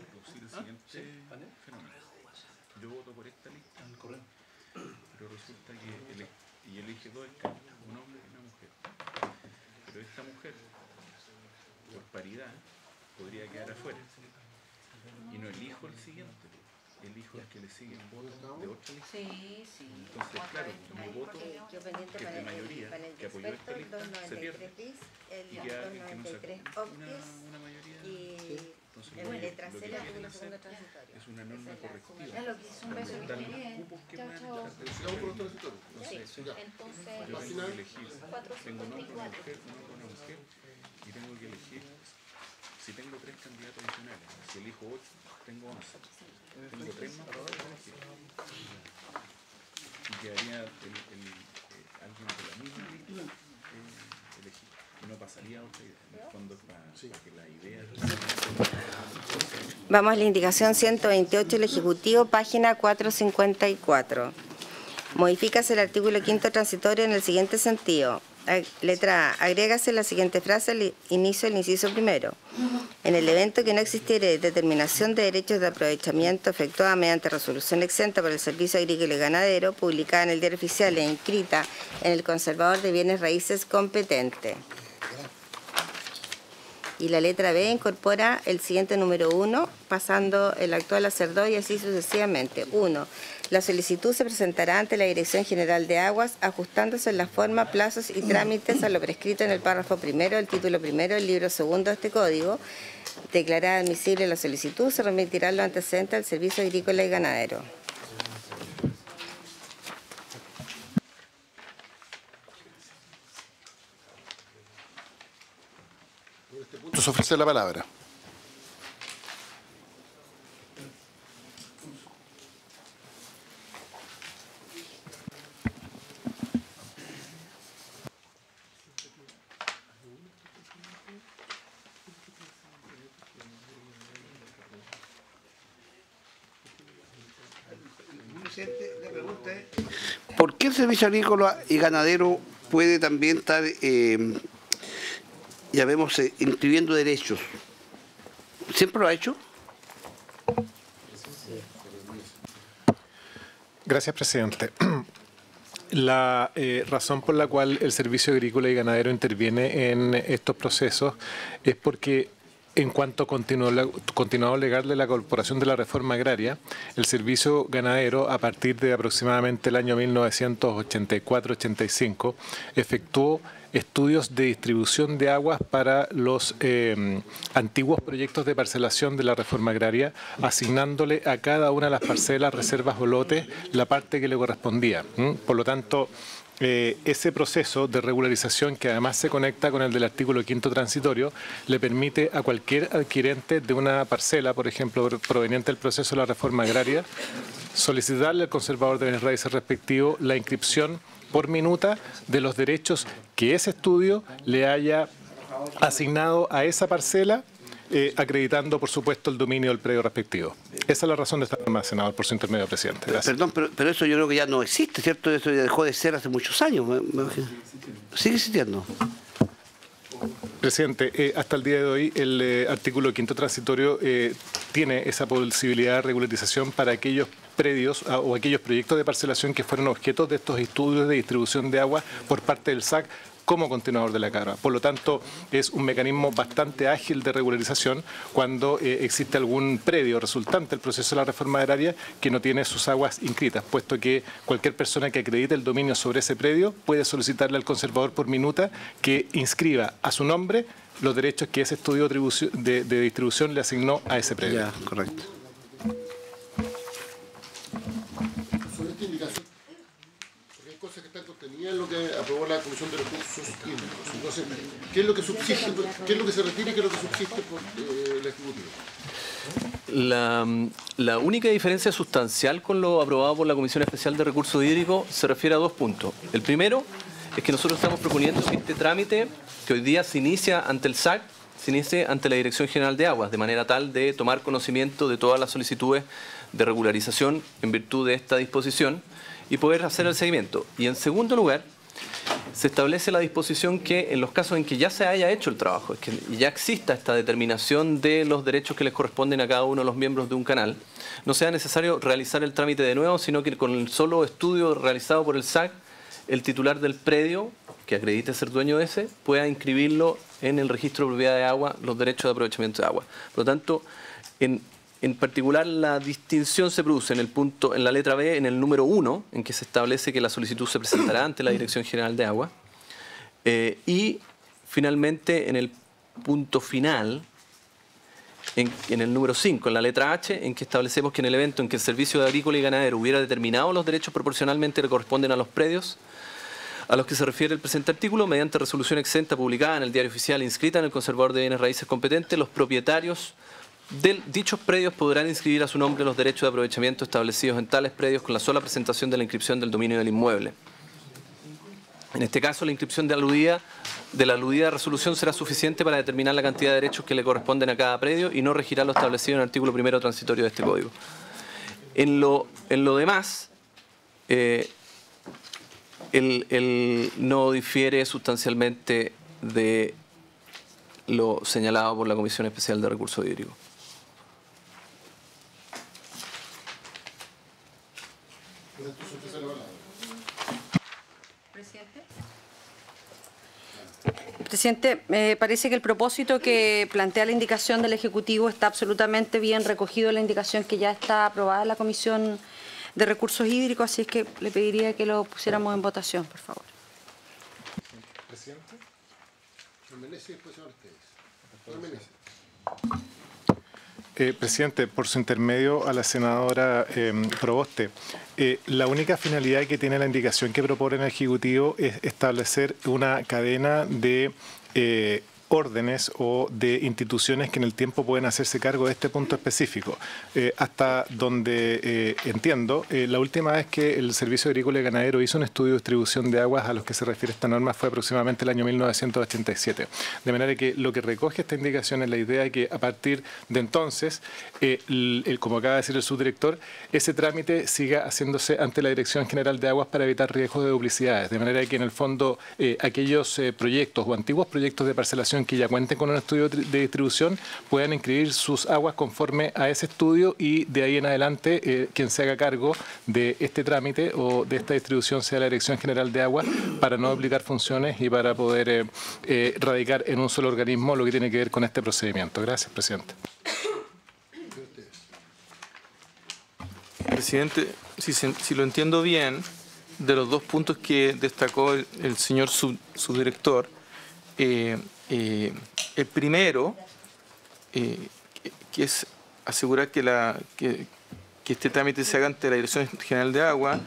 producir el siguiente fenómeno. Yo voto por esta lista, pero resulta que y elige dos escaños, un hombre y una mujer. Pero esta mujer, por paridad, podría quedar afuera. Y no elijo el siguiente, elijo el que le sigue en voto de otra lista. Entonces, claro, mi voto, que es de mayoría, que apoyó esta lista, se pierde. Y queda alguien que no sacó una mayoría. Entonces, lo que quieren hacer es una norma correctiva. Aumentar los cupos que van a estar del sector. No sé, yo tengo que elegir, tengo un hombre, una mujer, una mujer, y tengo que elegir, si tengo 3 candidatos adicionales, si elijo 8, tengo 11. Tengo 3 más para elegir. Y quedaría alguien de la misma lista elegir. Y no pasaría a otra idea. En el fondo es para que la idea... Vamos a la indicación 128 del Ejecutivo, página 454. Modifícase el artículo 5º transitorio en el siguiente sentido. Letra A. Agrégase la siguiente frase al inicio del inciso primero. En el evento que no existiere determinación de derechos de aprovechamiento efectuada mediante resolución exenta por el Servicio Agrícola y Ganadero, publicada en el Diario Oficial e inscrita en el Conservador de Bienes Raíces competente. Y la letra B incorpora el siguiente número 1, pasando el actual a ser 2 y así sucesivamente. 1. La solicitud se presentará ante la Dirección General de Aguas, ajustándose en la forma, plazos y trámites a lo prescrito en el párrafo primero del título primero del libro segundo de este código. Declarada admisible la solicitud, se remitirá lo antecedente al Servicio Agrícola y Ganadero. Se ofrece la palabra. ¿Por qué el Servicio Agrícola y Ganadero puede también estar, inscribiendo derechos? ¿Siempre lo ha hecho? Gracias, presidente. La razón por la cual el Servicio Agrícola y Ganadero interviene en estos procesos es porque, en cuanto a continuado legal de la Corporación de la Reforma Agraria, el Servicio Ganadero, a partir de aproximadamente el año 1984-85, efectuó estudios de distribución de aguas para los antiguos proyectos de parcelación de la reforma agraria, asignándole a cada una de las parcelas, reservas o lotes la parte que le correspondía. Por lo tanto, ese proceso de regularización, que además se conecta con el del artículo 5º transitorio, le permite a cualquier adquirente de una parcela, por ejemplo, proveniente del proceso de la reforma agraria, solicitarle al conservador de bienes raíces respectivo la inscripción por minuta de los derechos que ese estudio le haya asignado a esa parcela, acreditando, por supuesto, el dominio del predio respectivo. Esa es la razón de estar más, senador, por su intermedio, presidente. Gracias. Perdón, pero eso yo creo que ya no existe, ¿cierto? Eso ya dejó de ser hace muchos años. ¿Sigue existiendo? Presidente, hasta el día de hoy el artículo 5º transitorio tiene esa posibilidad de regularización para aquellos predios o aquellos proyectos de parcelación que fueron objetos de estos estudios de distribución de agua por parte del SAC como continuador de la carga. Por lo tanto, es un mecanismo bastante ágil de regularización cuando existe algún predio resultante del proceso de la reforma agraria que no tiene sus aguas inscritas, puesto que cualquier persona que acredite el dominio sobre ese predio puede solicitarle al conservador por minuta que inscriba a su nombre los derechos que ese estudio de distribución le asignó a ese predio. Ya, correcto. Cosas que están contenidas en lo que aprobó la Comisión de Recursos Hídricos. Entonces, ¿qué es lo que subsiste, qué es lo que se retira y qué es lo que subsiste por el Ejecutivo? La única diferencia sustancial con lo aprobado por la Comisión Especial de Recursos Hídricos se refiere a 2 puntos. El primero es que nosotros estamos proponiendo que este trámite, que hoy día se inicia ante el SAC, se inicie ante la Dirección General de Aguas, de manera tal de tomar conocimiento de todas las solicitudes de regularización en virtud de esta disposición y poder hacer el seguimiento. Y en segundo lugar, se establece la disposición que en los casos en que ya se haya hecho el trabajo, es que ya exista esta determinación de los derechos que les corresponden a cada uno de los miembros de un canal, no sea necesario realizar el trámite de nuevo, sino que con el solo estudio realizado por el SAC, el titular del predio, que acredite ser dueño de ese, pueda inscribirlo en el registro de propiedad de agua, los derechos de aprovechamiento de agua. Por lo tanto, en particular, la distinción se produce en la letra B, en el número 1, en que se establece que la solicitud se presentará ante la Dirección General de Agua. Y, finalmente, en el punto final, en el número 5, en la letra H, en que establecemos que en el evento en que el Servicio de Agrícola y Ganadero hubiera determinado los derechos proporcionalmente que corresponden a los predios, a los que se refiere el presente artículo, mediante resolución exenta publicada en el Diario Oficial e inscrita en el Conservador de Bienes Raíces competente, los propietarios de dichos predios podrán inscribir a su nombre los derechos de aprovechamiento establecidos en tales predios con la sola presentación de la inscripción del dominio del inmueble. En este caso, la inscripción de la aludida resolución será suficiente para determinar la cantidad de derechos que le corresponden a cada predio y no regirá lo establecido en el artículo 1 transitorio de este Código. En lo demás, no difiere sustancialmente de lo señalado por la Comisión Especial de Recursos Hídricos. Presidente, me parece que el propósito que plantea la indicación del Ejecutivo está absolutamente bien recogido en la indicación que ya está aprobada en la Comisión de Recursos Hídricos, así es que le pediría que lo pusiéramos en votación, por favor. Presidente. Presidente, por su intermedio a la senadora Proboste, la única finalidad que tiene la indicación que propone el Ejecutivo es establecer una cadena de órdenes o de instituciones que en el tiempo pueden hacerse cargo de este punto específico. Hasta donde entiendo, la última vez que el Servicio Agrícola y Ganadero hizo un estudio de distribución de aguas a los que se refiere esta norma fue aproximadamente el año 1987. De manera que lo que recoge esta indicación es la idea de que a partir de entonces, como acaba de decir el subdirector, ese trámite siga haciéndose ante la Dirección General de Aguas para evitar riesgos de duplicidades. De manera que en el fondo aquellos proyectos o antiguos proyectos de parcelación que ya cuenten con un estudio de distribución puedan inscribir sus aguas conforme a ese estudio y de ahí en adelante quien se haga cargo de este trámite o de esta distribución sea la Dirección General de Aguas para no duplicar funciones y para poder radicar en un solo organismo lo que tiene que ver con este procedimiento. Gracias, presidente. Presidente, si lo entiendo bien, de los dos puntos que destacó el señor subdirector, el primero, que es asegurar que este trámite se haga ante la Dirección General de Agua,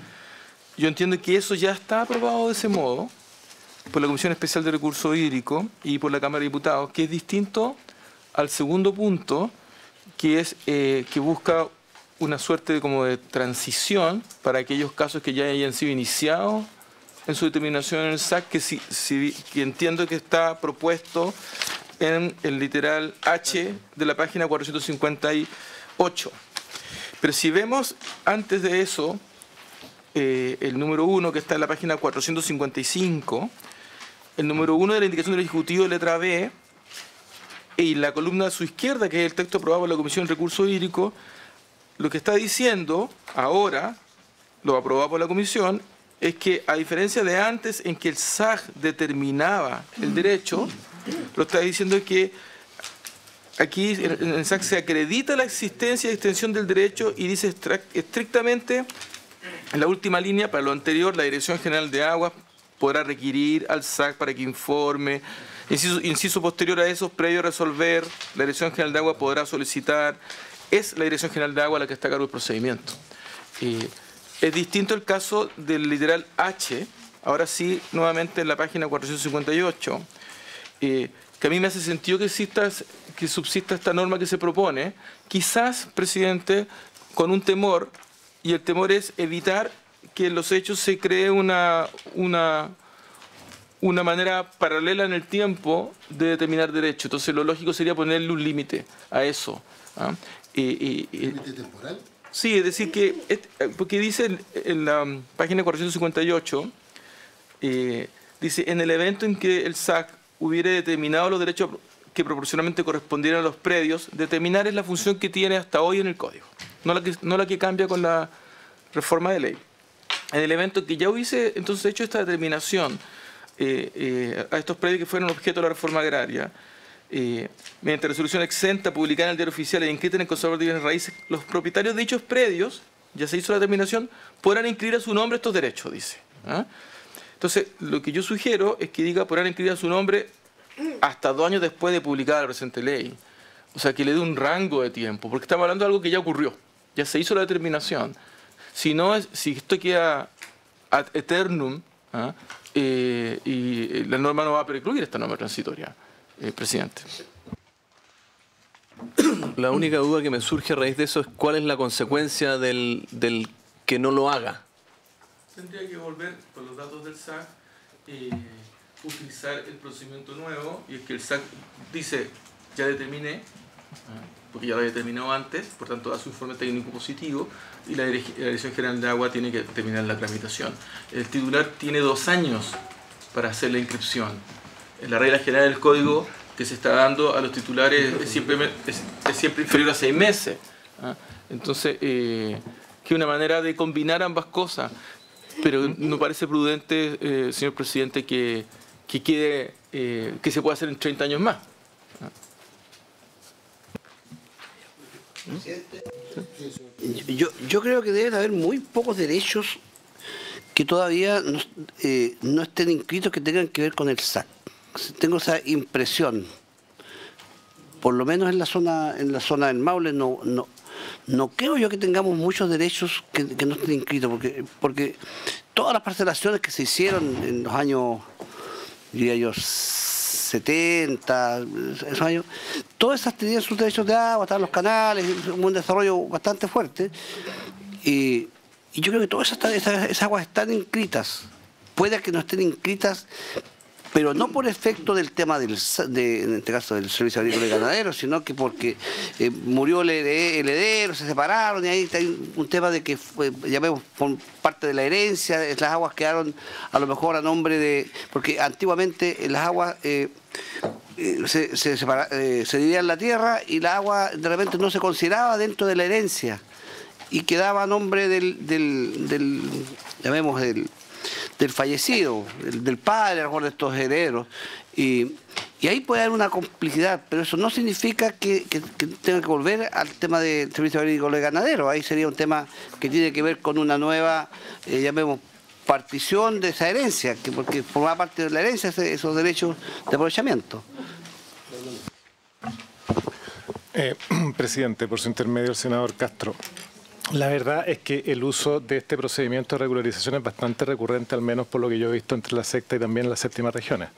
yo entiendo que eso ya está aprobado de ese modo por la Comisión Especial de Recursos Hídricos y por la Cámara de Diputados, que es distinto al segundo punto, que es que busca una suerte de transición para aquellos casos que ya hayan sido iniciados en su determinación en el SAC, que entiendo que está propuesto en el literal H de la página 458. Pero si vemos antes de eso, el número 1 que está en la página 455, el número 1 de la indicación del Ejecutivo, letra B, y la columna a su izquierda, que es el texto aprobado por la Comisión de Recursos Hídricos, lo que está diciendo ahora, lo aprobado por la Comisión, es que a diferencia de antes en que el SAC determinaba el derecho, lo está diciendo que aquí en el SAC se acredita la existencia y extensión del derecho y dice estrictamente en la última línea, para lo anterior, la Dirección General de Aguas podrá requerir al SAC para que informe. Inciso posterior a eso, previo a resolver, la Dirección General de Aguas podrá solicitar. Es la Dirección General de Aguas la que está a cargo del procedimiento. Es distinto el caso del literal H, ahora sí, nuevamente en la página 458, que a mí me hace sentido que subsista esta norma que se propone, quizás, presidente, con un temor, y el temor es evitar que en los hechos se cree una manera paralela en el tiempo de determinar derechos. Entonces lo lógico sería ponerle un límite a eso. ¿Límite temporal? Sí, es decir, porque dice en la página 458, dice, en el evento en que el SAC hubiera determinado los derechos que proporcionalmente correspondieran a los predios, determinar es la función que tiene hasta hoy en el Código, no la que cambia con la reforma de ley. En el evento en que ya hubiese entonces hecho esta determinación a estos predios que fueron objeto de la reforma agraria, mediante resolución exenta publicada en el Diario Oficial e inscrita en el Conservador de Bienes Raíces, los propietarios de dichos predios, ya se hizo la determinación, podrán inscribir a su nombre estos derechos, dice. Entonces, lo que yo sugiero es que diga podrán inscribir a su nombre hasta 2 años después de publicada la presente ley. O sea, que le dé un rango de tiempo, porque estamos hablando de algo que ya ocurrió, ya se hizo la determinación. Si esto queda ad eternum, y la norma no va a precluir esta norma transitoria, presidente. La única duda que me surge a raíz de eso es cuál es la consecuencia del que no lo haga. Tendría que volver con los datos del SAC, utilizar el procedimiento nuevo, y es que el SAC dice, ya determiné, porque ya lo había determinado antes, por tanto da su informe técnico positivo, y la Dirección General de Agua tiene que terminar la tramitación. El titular tiene 2 años para hacer la inscripción. En la regla general del Código que se está dando a los titulares es siempre inferior a 6 meses. Entonces, que es una manera de combinar ambas cosas, pero no parece prudente, señor presidente, que se pueda hacer en 30 años más. Yo creo que deben haber muy pocos derechos que todavía no estén inscritos que tengan que ver con el SAC. Tengo esa impresión. Por lo menos en la zona del Maule no creo yo que tengamos muchos derechos que no estén inscritos, porque todas las parcelaciones que se hicieron en los años, diría yo, 70, esos años, todas esas tenían sus derechos de agua, estaban los canales, un desarrollo bastante fuerte, y yo creo que todas esas aguas están inscritas. Puede que no estén inscritas, pero no por efecto del tema en este caso del Servicio Agrícola y Ganadero, sino que porque murió el heredero, se separaron, y ahí hay un tema de que llamemos por parte de la herencia, las aguas quedaron a lo mejor a nombre de, porque antiguamente las aguas se dividían la tierra y la agua de repente no se consideraba dentro de la herencia y quedaba a nombre del fallecido, del padre, a lo mejor de estos herederos, y ahí puede haber una complicidad, pero eso no significa que tenga que volver al tema del Servicio Agrícola y Ganadero. Ahí sería un tema que tiene que ver con una nueva, llamemos, partición de esa herencia, porque forma parte de la herencia esos derechos de aprovechamiento. Presidente, por su intermedio, el senador Castro. La verdad es que el uso de este procedimiento de regularización es bastante recurrente, al menos por lo que yo he visto entre la sexta y también las séptimas regiones.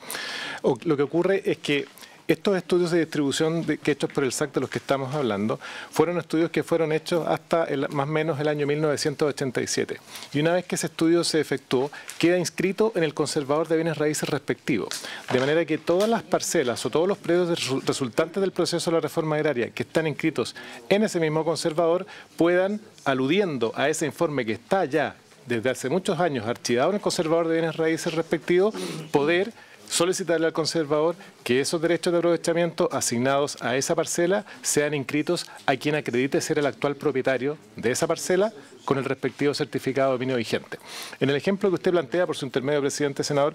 Lo que ocurre es que estos estudios de distribución que hechos por el SAC de los que estamos hablando fueron estudios que fueron hechos hasta más o menos el año 1987. Y una vez que ese estudio se efectuó, queda inscrito en el conservador de bienes raíces respectivo. De manera que todas las parcelas o todos los predios resultantes del proceso de la reforma agraria que están inscritos en ese mismo conservador puedan, aludiendo a ese informe que está ya desde hace muchos años archivado en el conservador de bienes raíces respectivo, poder solicitarle al conservador que esos derechos de aprovechamiento asignados a esa parcela sean inscritos a quien acredite ser el actual propietario de esa parcela con el respectivo certificado de dominio vigente. En el ejemplo que usted plantea, por su intermedio, presidente, senador,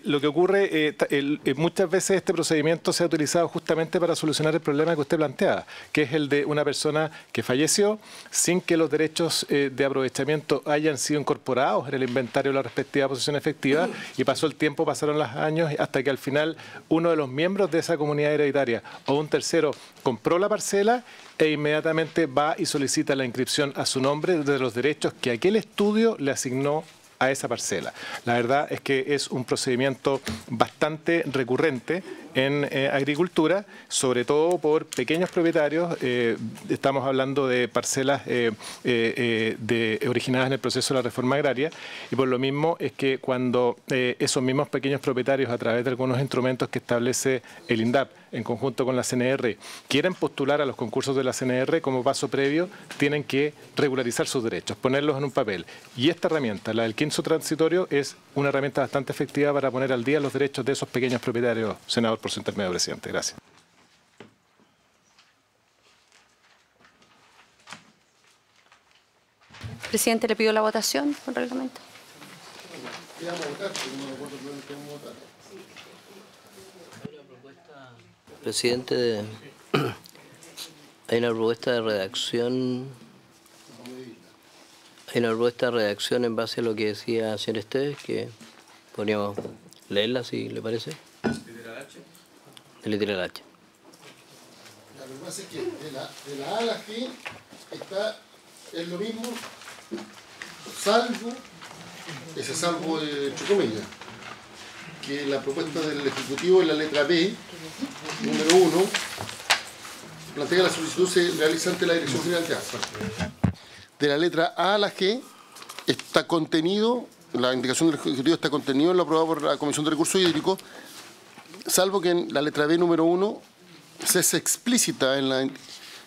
lo que ocurre, muchas veces este procedimiento se ha utilizado justamente para solucionar el problema que usted planteaba, que es el de una persona que falleció sin que los derechos de aprovechamiento hayan sido incorporados en el inventario de la respectiva posesión efectiva, y pasó el tiempo, pasaron los años, hasta que al final uno de los miembros de esa comunidad hereditaria o un tercero compró la parcela e inmediatamente va y solicita la inscripción a su nombre de los derechos que aquel estudio le asignó a esa parcela. La verdad es que es un procedimiento bastante recurrente en agricultura, sobre todo por pequeños propietarios. Estamos hablando de parcelas originadas en el proceso de la reforma agraria, y por lo mismo es que cuando esos mismos pequeños propietarios, a través de algunos instrumentos que establece el INDAP en conjunto con la CNR, quieren postular a los concursos de la CNR, como paso previo tienen que regularizar sus derechos, ponerlos en un papel. Y esta herramienta, la del quinto transitorio, es una herramienta bastante efectiva para poner al día los derechos de esos pequeños propietarios. Senador, por su intermedio, presidente. Gracias. Presidente, le pido la votación por reglamento. Presidente, hay una propuesta de redacción. Hay una propuesta de redacción en base a lo que decía el señor Esteves, que podríamos leerla, si le parece. De letra H. Lo que pasa es que de la A a la G es lo mismo, salvo, ese salvo entre comillas, que la propuesta del Ejecutivo en la letra B, número 1, plantea que la solicitud se realiza ante la Dirección General de Aguas. De la letra A a la G está contenido, la indicación del Ejecutivo está contenido en lo aprobado por la Comisión de Recursos Hídricos, salvo que en la letra B, número 1, se explícita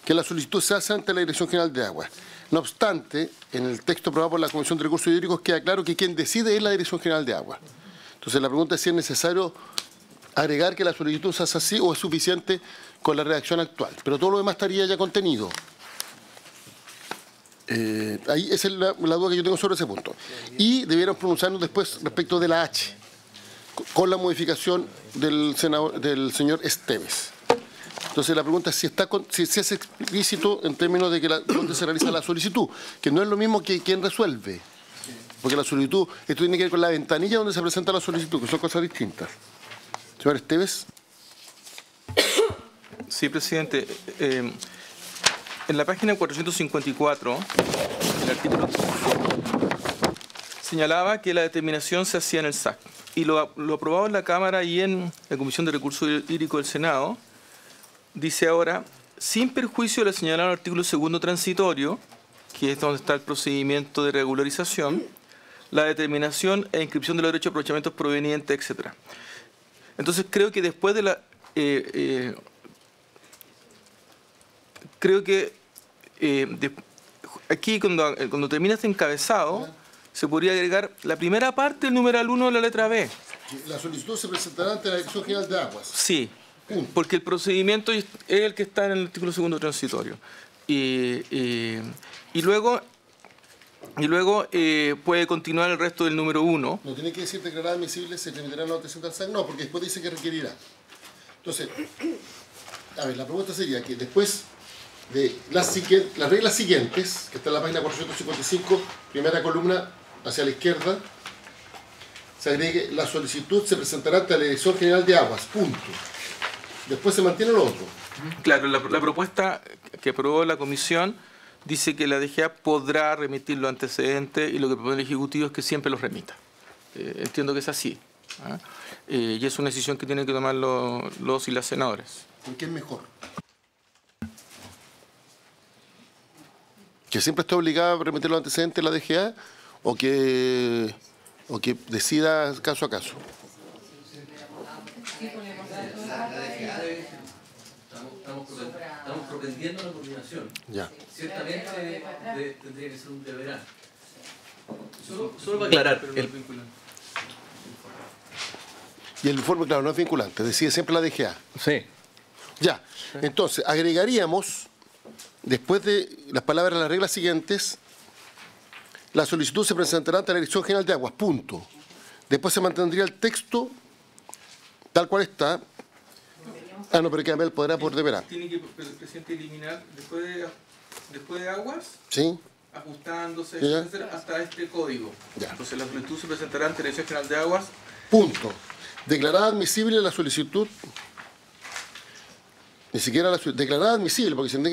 que la solicitud se hace ante la Dirección General de Aguas. No obstante, en el texto aprobado por la Comisión de Recursos Hídricos queda claro que quien decide es la Dirección General de Aguas. Entonces la pregunta es si es necesario agregar que la solicitud se hace así o es suficiente con la redacción actual. Pero todo lo demás estaría ya contenido. Ahí esa es la duda que yo tengo sobre ese punto. Y debieron pronunciarnos después respecto de la H, con la modificación del señor Esteves. Entonces la pregunta es si es explícito en términos de que dónde se realiza la solicitud, que no es lo mismo que quién resuelve. Porque la solicitud, esto tiene que ver con la ventanilla donde se presenta la solicitud, que son cosas distintas. Señor Esteves. Sí, presidente. En la página 454, el artículo señalaba que la determinación se hacía en el SAC. Y lo aprobado en la Cámara y en la Comisión de Recursos Hídricos del Senado, dice ahora, sin perjuicio de lo señalado en el artículo 2º transitorio, que es donde está el procedimiento de regularización, la determinación e inscripción de los derechos de aprovechamientos provenientes, etc. Entonces creo que después de la... aquí cuando termina este encabezado, se podría agregar la primera parte del numeral 1 de la letra B. La solicitud se presentará ante la Dirección General de Aguas. Sí, porque el procedimiento es el que está en el artículo 2º transitorio. Y luego puede continuar el resto del número 1. No tiene que decir declarada admisible, se remitirá la noticia del SAC, no, porque después dice que requerirá. Entonces, a ver, la pregunta sería que después de las reglas siguientes, que está en la página 455, primera columna hacia la izquierda, se agregue, la solicitud se presentará ante la Dirección General de Aguas, punto. Después se mantiene lo otro. Claro, la propuesta que aprobó la Comisión dice que la DGA podrá remitir los antecedentes y lo que propone el Ejecutivo es que siempre los remita. Entiendo que es así. Y es una decisión que tienen que tomar los y las senadoras. ¿Por qué es mejor? ¿Que siempre esté obligada a remitir los antecedentes la DGA o que decida caso a caso? Estamos propendiendo la coordinación. Ya. Ciertamente tendría que ser un deberá. Solo para aclarar. Y el informe, claro, no es vinculante, decide siempre la DGA. Sí. Ya. Entonces, agregaríamos, después de las palabras, las reglas siguientes, la solicitud se presentará ante la Dirección General de Aguas, punto. Después se mantendría el texto tal cual está. Ah, no, pero que Amel podrá por deberá. Tiene que el presidente eliminar después de Aguas, ¿sí? Ajustándose, ¿ya? etcétera, hasta este código. Ya. Entonces la solicitud se presentará ante la Dirección General de Aguas. Punto. Declarada admisible la solicitud. Ni siquiera la declarada admisible, porque si no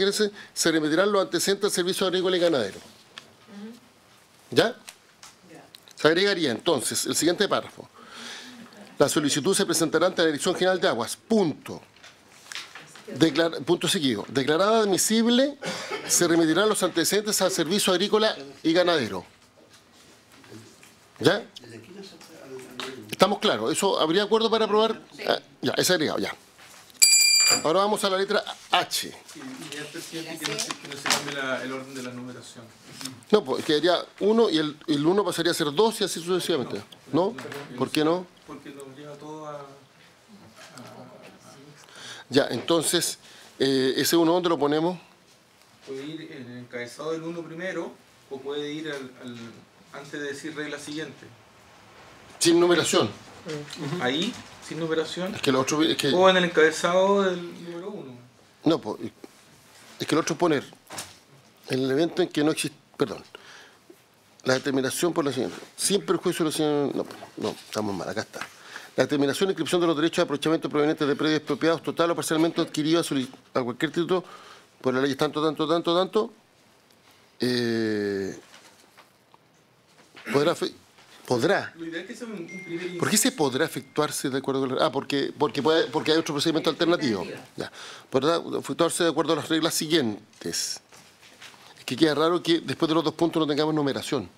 se remitirán los antecedentes al Servicio Agrícola y Ganadero. ¿Ya? Se agregaría entonces el siguiente párrafo. La solicitud se presentará ante la Dirección General de Aguas. Punto. Punto seguido. Declarada admisible, se remitirán los antecedentes al Servicio Agrícola y Ganadero. ¿Ya? ¿Estamos claros? ¿Eso habría acuerdo para aprobar? Ah, ya, ese agregado, ya. Ahora vamos a la letra H. Y el presidente que no se cambie el orden de la numeración. No, pues quedaría 1 y el 1 pasaría a ser 2 y así sucesivamente. ¿No? ¿Por qué no? Porque nos lleva todo a... Ya, entonces, ese 1, ¿dónde lo ponemos? Puede ir en el encabezado del 1 primero, o puede ir antes de decir regla siguiente. Sin numeración. Ahí, sin numeración. Es que lo otro, es que, O en el encabezado del número 1. no, pues, es que el otro es poner en el evento en que no existe, perdón, la determinación por la siguiente, sin perjuicio de la señora, no, estamos mal, acá está. La determinación de inscripción de los derechos de aprovechamiento provenientes de predios expropiados total o parcialmente adquiridos a cualquier título por la ley tanto, podrá. Lo ideal es que sea un primer ¿Por qué se podrá efectuarse de acuerdo con la... porque hay otro procedimiento alternativo. Ya. Podrá efectuarse de acuerdo a las reglas siguientes. Es que queda raro que después de los 2 puntos no tengamos numeración.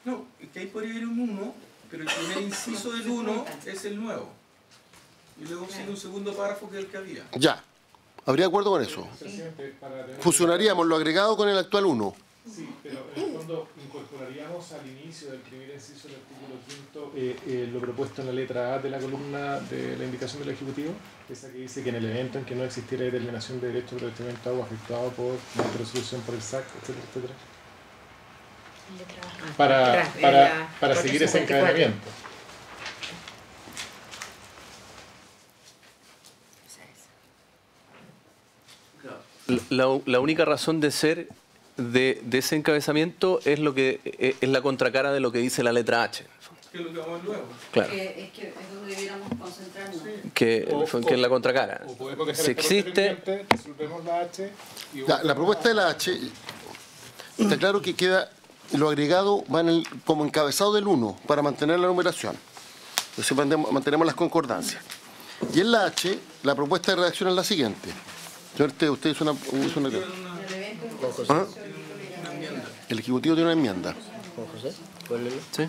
No, es que ahí podría haber un 1, pero el primer inciso del 1 es el nuevo. Y luego sigue un segundo párrafo que es el que había. Ya. ¿Habría acuerdo con eso? Fusionaríamos lo agregado con el actual 1. Sí, pero en el fondo incorporaríamos al inicio del primer inciso del artículo 5 lo propuesto en la letra A de la columna de la indicación del Ejecutivo, esa que dice que en el evento en que no existiera determinación de derecho de aprovechamiento de agua afectado por una resolución por el SAC, etcétera, etcétera. Para seguir ese encadenamiento. La única razón de ser de ese encabezamiento es lo que es la contracara de lo que dice la letra H. Que es lo que vamos luego. Claro. Es que es donde debiéramos concentrarnos. Que es la contracara. Si existe... Resolvemos la H y La propuesta de la H, está claro que queda lo agregado va como encabezado del 1 para mantener la numeración. Entonces mantenemos las concordancias. Y en la H, la propuesta de redacción es la siguiente. Señor, usted hizo una... ¿Ah? El Ejecutivo tiene una enmienda. ¿Sí?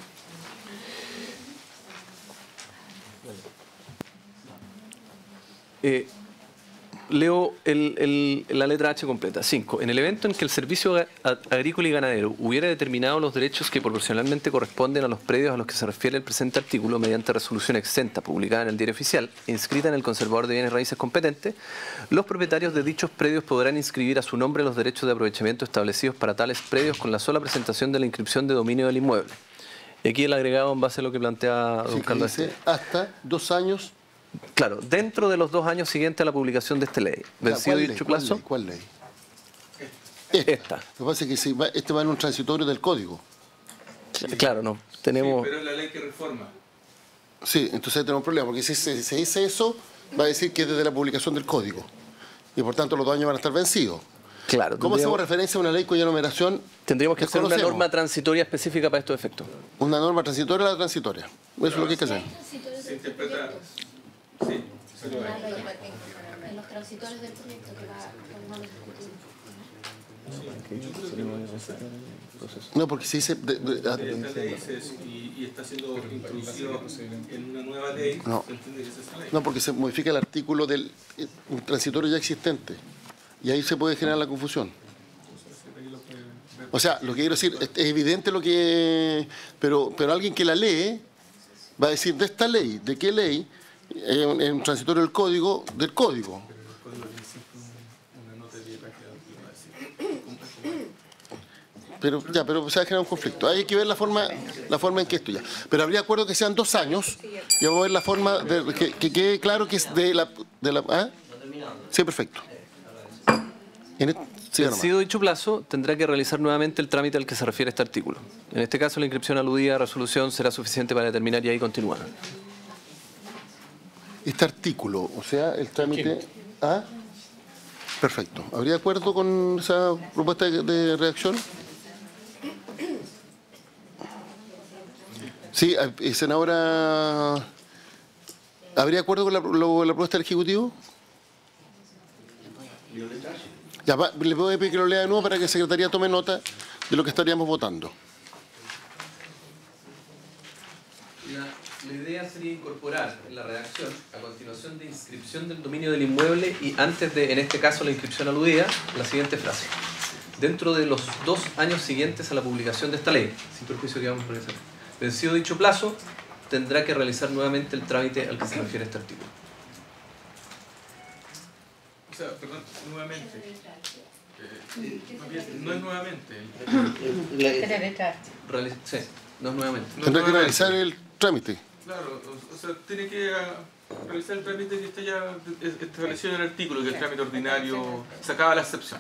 Leo la letra H completa. 5. En el evento en que el Servicio Agrícola y Ganadero hubiera determinado los derechos que proporcionalmente corresponden a los predios a los que se refiere el presente artículo mediante resolución exenta publicada en el Diario Oficial e inscrita en el Conservador de Bienes Raíces competente, los propietarios de dichos predios podrán inscribir a su nombre los derechos de aprovechamiento establecidos para tales predios con la sola presentación de la inscripción de dominio del inmueble. Y aquí el agregado en base a lo que plantea don Carlos. Dice hasta 2 años. Claro, dentro de los 2 años siguientes a la publicación de esta ley. Vencido dicho plazo. ¿Cuál ley? Esta. Lo que pasa es que este va en un transitorio del código. Claro, no. Tenemos... Sí, pero es la ley que reforma. Sí, entonces tenemos un problema, porque si se dice eso, va a decir que es desde la publicación del código. Y por tanto los 2 años van a estar vencidos. Claro. ¿Cómo hacemos referencia a una ley cuya numeración? Tendríamos que hacer una norma transitoria específica para estos efectos. Una norma transitoria o la transitoria. Eso es lo que hay que hacer. Se interpreta... Sí, en los transitorios del proyecto que va a discutir. No, porque se dice... esta ley y está siendo introducido en una nueva ley, no. se entiende que es esa ley. No, porque se modifica el artículo del transitorio ya existente. Y ahí se puede generar la confusión. O sea, lo que quiero decir, es evidente lo que... Pero alguien que la lee va a decir, de esta ley, ¿de qué ley? En un transitorio del código. Pero se va a generar un conflicto. Hay que ver la forma en que esto ya. Pero habría acuerdo que sean 2 años. Y vamos a ver la forma que quede claro que es de la ¿ah? Sí, perfecto. Vencido dicho plazo, tendrá que realizar nuevamente el trámite al que se refiere este artículo. En este caso, la inscripción aludida a resolución será suficiente para determinar y ahí continuar. Este artículo, o sea, el trámite... ¿Ah? Perfecto. ¿Habría acuerdo con esa propuesta de redacción? Sí, senadora ¿Habría acuerdo con la propuesta del Ejecutivo? Ya, le voy a pedir que lo lea de nuevo para que la Secretaría tome nota de lo que estaríamos votando. La idea sería incorporar en la redacción, a continuación de inscripción del dominio del inmueble y antes de, en este caso, la inscripción aludida, la siguiente frase. Dentro de los 2 años siguientes a la publicación de esta ley, sin perjuicio que vamos a realizar, vencido dicho plazo, tendrá que realizar nuevamente el trámite al que se refiere este artículo. O sea, perdón, nuevamente. No es nuevamente. Sí, no es nuevamente. Tendrá que realizar el trámite. Claro, o sea, tiene que realizar el trámite que está ya establecido en el artículo, que el trámite ordinario sacaba la excepción.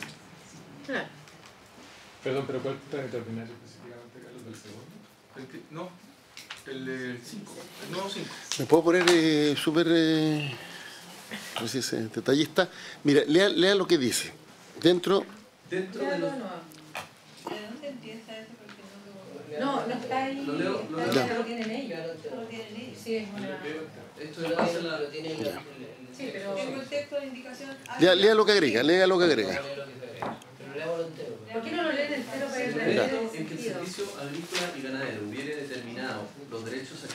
Perdón, pero ¿cuál trámite ordinario específicamente, Carlos, del segundo? No, el 5, el nuevo 5. ¿Me puedo poner súper no sé si es detallista? Mira, lea lo que dice. Dentro de los... ¿De dónde empieza eso? Porque no está ahí. Lo tienen ellos. Sí, es una... Esto lo hace la... Sí, pero... Tengo el texto de indicación... lea lo que agrega, lea lo que agrega. ¿Por qué no lo leen entero para En que el servicio agrícola y ganadero hubiere determinado los derechos a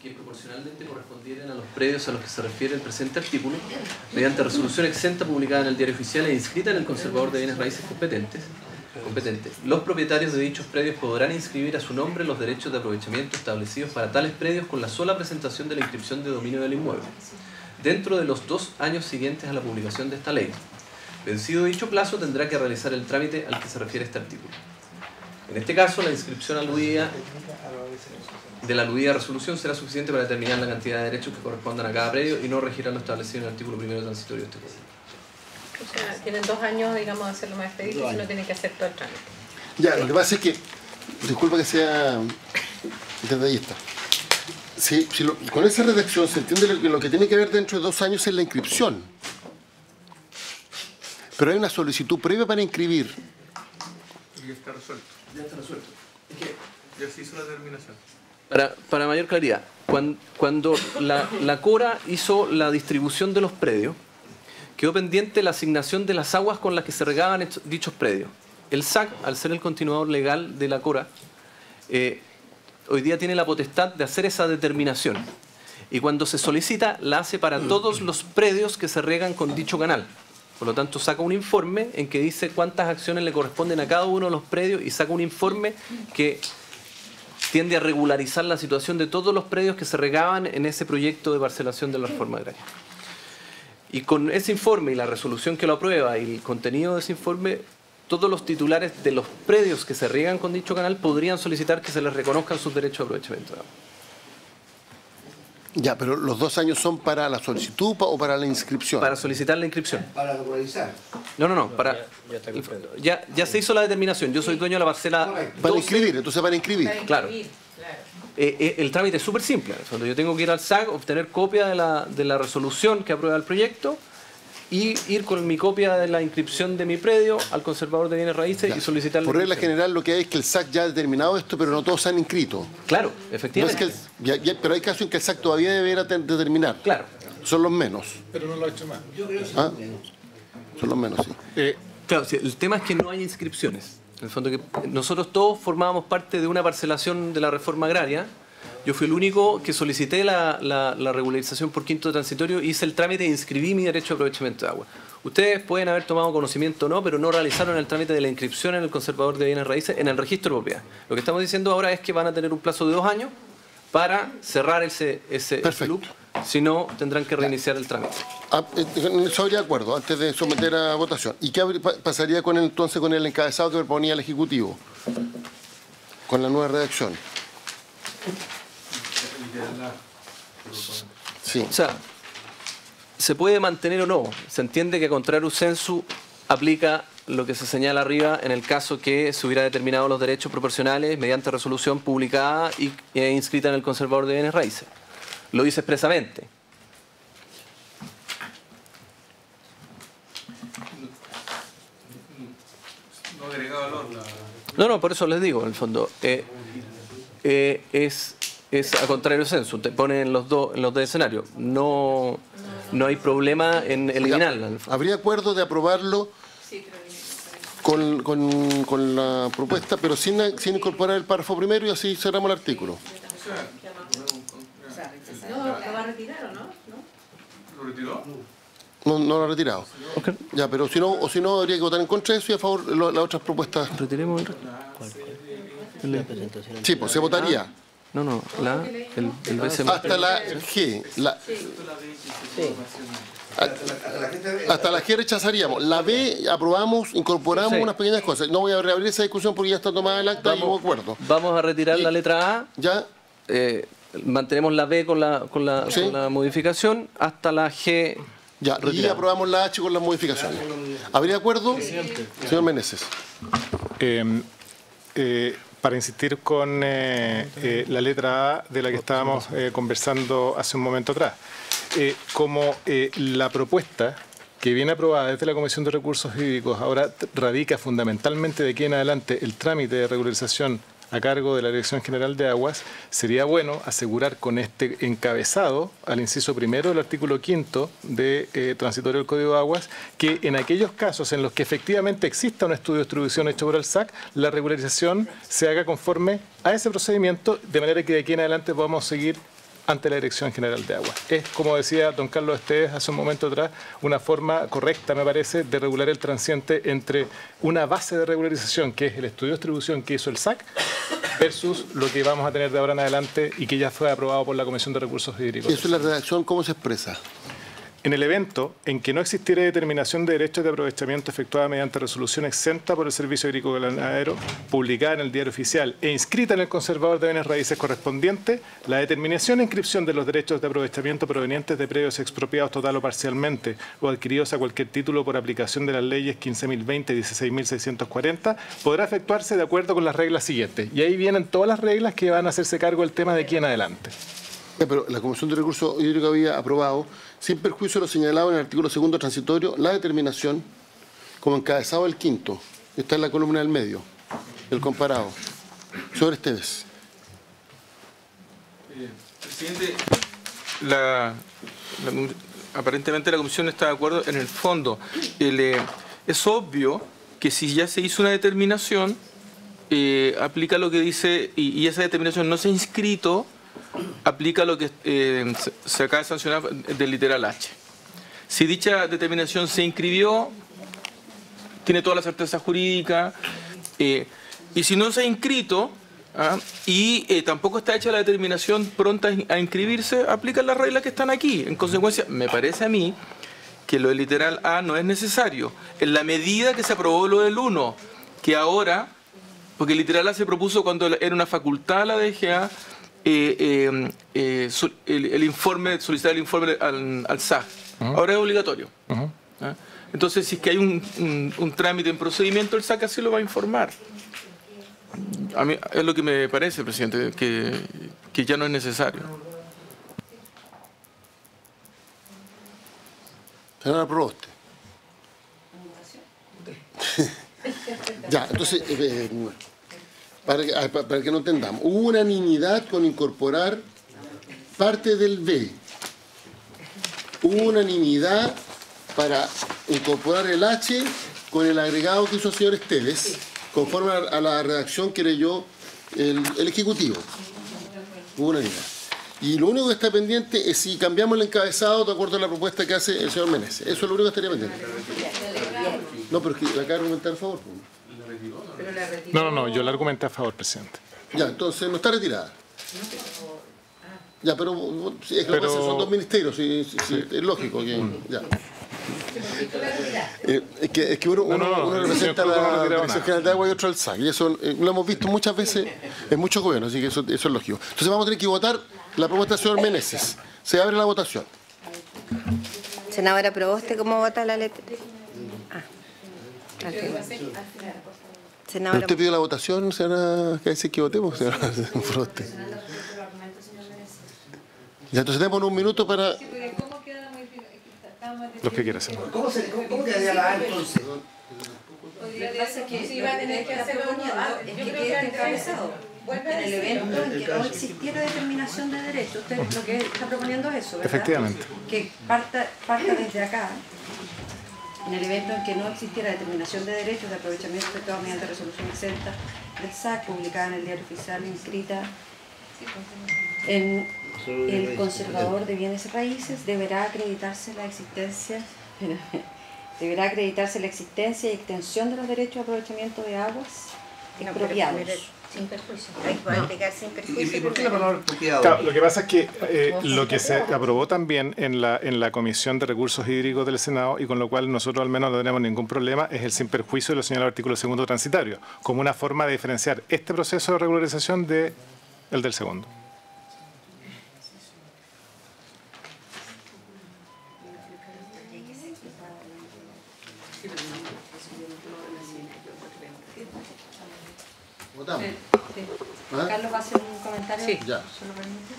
que proporcionalmente correspondieran a los predios a los que se refiere el presente artículo, mediante resolución exenta publicada en el Diario Oficial e inscrita en el Conservador de Bienes Raíces competente, los propietarios de dichos predios podrán inscribir a su nombre los derechos de aprovechamiento establecidos para tales predios con la sola presentación de la inscripción de dominio del inmueble, dentro de los 2 años siguientes a la publicación de esta ley. Vencido dicho plazo, tendrá que realizar el trámite al que se refiere este artículo. En este caso, la inscripción aludida de la aludida resolución será suficiente para determinar la cantidad de derechos que correspondan a cada predio y no regirá lo establecido en el artículo 1º transitorio de este código. O sea, tienen 2 años, digamos, de hacerlo más expedito y no tienen que hacer todo el trámite. Ya, lo que pasa es que, disculpa que sea detallista, con esa redacción se entiende que lo que tiene que ver dentro de 2 años es la inscripción. Pero hay una solicitud previa para inscribir. Y ya está resuelto. Ya está resuelto. Ya se hizo la determinación. Para mayor claridad, cuando la Cora hizo la distribución de los predios, quedó pendiente la asignación de las aguas con las que se regaban dichos predios. El SAC, al ser el continuador legal de la Cora, hoy día tiene la potestad de hacer esa determinación. Y cuando se solicita, la hace para todos los predios que se regan con dicho canal. Por lo tanto, saca un informe en que dice cuántas acciones le corresponden a cada uno de los predios y saca un informe que tiende a regularizar la situación de todos los predios que se regaban en ese proyecto de parcelación de la reforma agraria. Y con ese informe y la resolución que lo aprueba y el contenido de ese informe, todos los titulares de los predios que se riegan con dicho canal podrían solicitar que se les reconozcan sus derechos de aprovechamiento de agua. Ya, pero los 2 años son para la solicitud o para la inscripción. Para solicitar la inscripción. Para regularizar. No. Ya se hizo la determinación. Yo soy dueño de la parcela. Para inscribir, entonces para inscribir. Claro. El trámite es súper simple. Cuando yo tengo que ir al SAC, obtener copia de la resolución que aprueba el proyecto y ir con mi copia de la inscripción de mi predio al conservador de bienes raíces y solicitar. Por regla general lo que hay es que el SAC ya ha determinado esto, pero no todos se han inscrito. Claro, efectivamente. No es que pero hay casos en que el SAC todavía deberá determinar. Claro. Son los menos. Pero no lo ha hecho más. ¿Ah? Son los menos, sí. Claro, el tema es que no hay inscripciones. En el fondo que nosotros todos formábamos parte de una parcelación de la reforma agraria. Yo fui el único que solicité la regularización por quinto transitorio, hice el trámite e inscribí mi derecho de aprovechamiento de agua. Ustedes pueden haber tomado conocimiento o no, pero no realizaron el trámite de la inscripción en el conservador de bienes raíces en el registro de propiedad. Lo que estamos diciendo ahora es que van a tener un plazo de 2 años para cerrar ese loop, si no tendrán que reiniciar el trámite. Estoy de acuerdo, antes de someter a votación. ¿Y qué pasaría entonces con el encabezado que proponía el Ejecutivo? Con la nueva redacción. Sí. O sea, se puede mantener o no. Se entiende que contrario sensu aplica lo que se señala arriba en el caso que se hubiera determinado los derechos proporcionales mediante resolución publicada e inscrita en el conservador de bienes raíces. Lo dice expresamente. No agrega valor. No, por eso les digo, en el fondo. Es es a contrario censo, te ponen los dos escenarios. No hay problema en eliminarla. ¿Habría acuerdo de aprobarlo con la propuesta, pero sin incorporar el párrafo primero y así cerramos el artículo? No, ¿lo va a retirar o no? ¿Lo retiró? No lo ha retirado. Okay. Ya, pero si no, habría que votar en contra de eso y a favor de las otras propuestas. Retiremos Sí, pues se votaría. No, el BCM. Hasta la G. Hasta la G rechazaríamos. La B aprobamos, incorporamos unas pequeñas cosas. No voy a reabrir esa discusión porque ya está tomada el acta y hubo acuerdo. Vamos a retirar la letra A. Ya. Mantenemos la B con la modificación hasta la G. Ya, y aprobamos la H con las modificaciones. ¿Habría acuerdo? Señor Meneses. Para insistir con la letra A de la que estábamos conversando hace un momento atrás. Como la propuesta que viene aprobada desde la Comisión de Recursos Hídricos ahora radica fundamentalmente de aquí en adelante el trámite de regularización a cargo de la Dirección General de Aguas, sería bueno asegurar con este encabezado al inciso primero del artículo 5º de transitorio del Código de Aguas, que en aquellos casos en los que efectivamente exista un estudio de distribución hecho por el SAC, la regularización se haga conforme a ese procedimiento, de manera que de aquí en adelante podamos seguir ante la Dirección General de Aguas. Es, como decía don Carlos Esteves hace un momento atrás, una forma correcta, me parece, de regular el transiente entre una base de regularización, que es el estudio de distribución que hizo el SAC, versus lo que vamos a tener de ahora en adelante y que ya fue aprobado por la Comisión de Recursos Hídricos. ¿Y eso es la redacción? ¿Cómo se expresa? En el evento en que no existiera determinación de derechos de aprovechamiento efectuada mediante resolución exenta por el Servicio Agrícola Ganadero, publicada en el Diario Oficial e inscrita en el Conservador de Bienes Raíces correspondiente, la determinación e inscripción de los derechos de aprovechamiento provenientes de predios expropiados total o parcialmente o adquiridos a cualquier título por aplicación de las leyes 15.020 y 16.640 podrá efectuarse de acuerdo con las reglas siguientes. Y ahí vienen todas las reglas que van a hacerse cargo del tema de aquí en adelante. Pero la Comisión de Recursos Hídricos había aprobado, sin perjuicio de lo señalado en el artículo 2º transitorio, la determinación como encabezado del 5º. Está en la columna del medio, el comparado. Señor Esteves. Presidente, aparentemente la Comisión está de acuerdo en el fondo. Es obvio que si ya se hizo una determinación, aplica lo que dice, y esa determinación no se ha inscrito, aplica lo que se acaba de sancionar del literal H. Si dicha determinación se inscribió, tiene toda la certeza jurídica, y si no se ha inscrito y tampoco está hecha la determinación pronta a inscribirse, aplican las reglas que están aquí. En consecuencia, me parece a mí que lo del literal A no es necesario. En la medida que se aprobó lo del 1, que ahora, porque el literal A se propuso cuando era una facultad la DGA, solicitar el informe al SAC. Ahora es obligatorio. Entonces, si es que hay un trámite en procedimiento, el SAC así lo va a informar. A mí es lo que me parece, presidente, que ya no es necesario. Señora Proboste. Ya, entonces, para que no entendamos, hubo unanimidad con incorporar parte del B. Hubo unanimidad para incorporar el H con el agregado que hizo el señor Esteves, conforme a la redacción que leyó el Ejecutivo. Hubo unanimidad. Y lo único que está pendiente es si cambiamos el encabezado de acuerdo a la propuesta que hace el señor Meneses. Eso es lo único que estaría pendiente. No, pero es que la acaba de argumentar a favor. No, yo la argumenté a favor, presidente. Ya, entonces no está retirada. Ya, pero es que son dos ministerios, sí, es lógico que... Ya. Es que uno representa la Dirección General de Agua y otro al SAC, y eso lo hemos visto muchas veces en muchos gobiernos, así que eso es lógico. Entonces vamos a tener que votar la propuesta del señor Meneses. Se abre la votación. Senadora Proboste, ¿cómo vota la letra? Senadora... ¿Usted pidió la votación, señora? ¿Qué dice que votemos, señora Proboste? Ya, entonces tenemos un minuto para... Los que quieran, senador. ¿Cómo quedaría la A entonces? Lo que pasa es que sí va a tener que hacerlo, es que quede encabezado. En el evento en que no existiera determinación de derecho, usted lo que está proponiendo es eso, ¿verdad? Efectivamente. Que parta desde acá. En el evento en que no existiera determinación de derechos de aprovechamiento efectuado mediante resolución exenta del SAC, publicada en el Diario Oficial, inscrita en el conservador de bienes raíces, deberá acreditarse la existencia y extensión de los derechos de aprovechamiento de aguas expropiados. Sin perjuicio. Hay que explicar sin perjuicio. ¿Y por qué la palabra expropiado? Claro, lo que pasa es que lo que se aprobó también en la Comisión de Recursos Hídricos del Senado, y con lo cual nosotros al menos no tenemos ningún problema, es el sin perjuicio de lo señalado el artículo 2º transitorio, como una forma de diferenciar este proceso de regularización del segundo. Votamos. Sí. ¿Ah? Carlos va a hacer un comentario. Sí. Ya. ¿Se lo permite?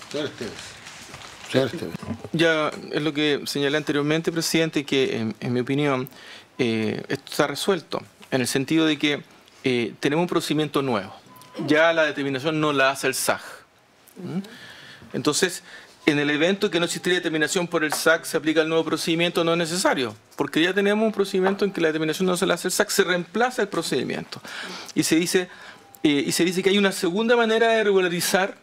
Señor Esteves. Señor Esteves. Ya es lo que señalé anteriormente, presidente, que en mi opinión esto está resuelto, en el sentido de que tenemos un procedimiento nuevo. Ya la determinación no la hace el SAG. Entonces, en el evento que no existiera determinación por el SAC, se aplica el nuevo procedimiento, no es necesario, porque ya tenemos un procedimiento en que la determinación no se la hace el SAC, se reemplaza el procedimiento. Y se dice que hay una segunda manera de regularizar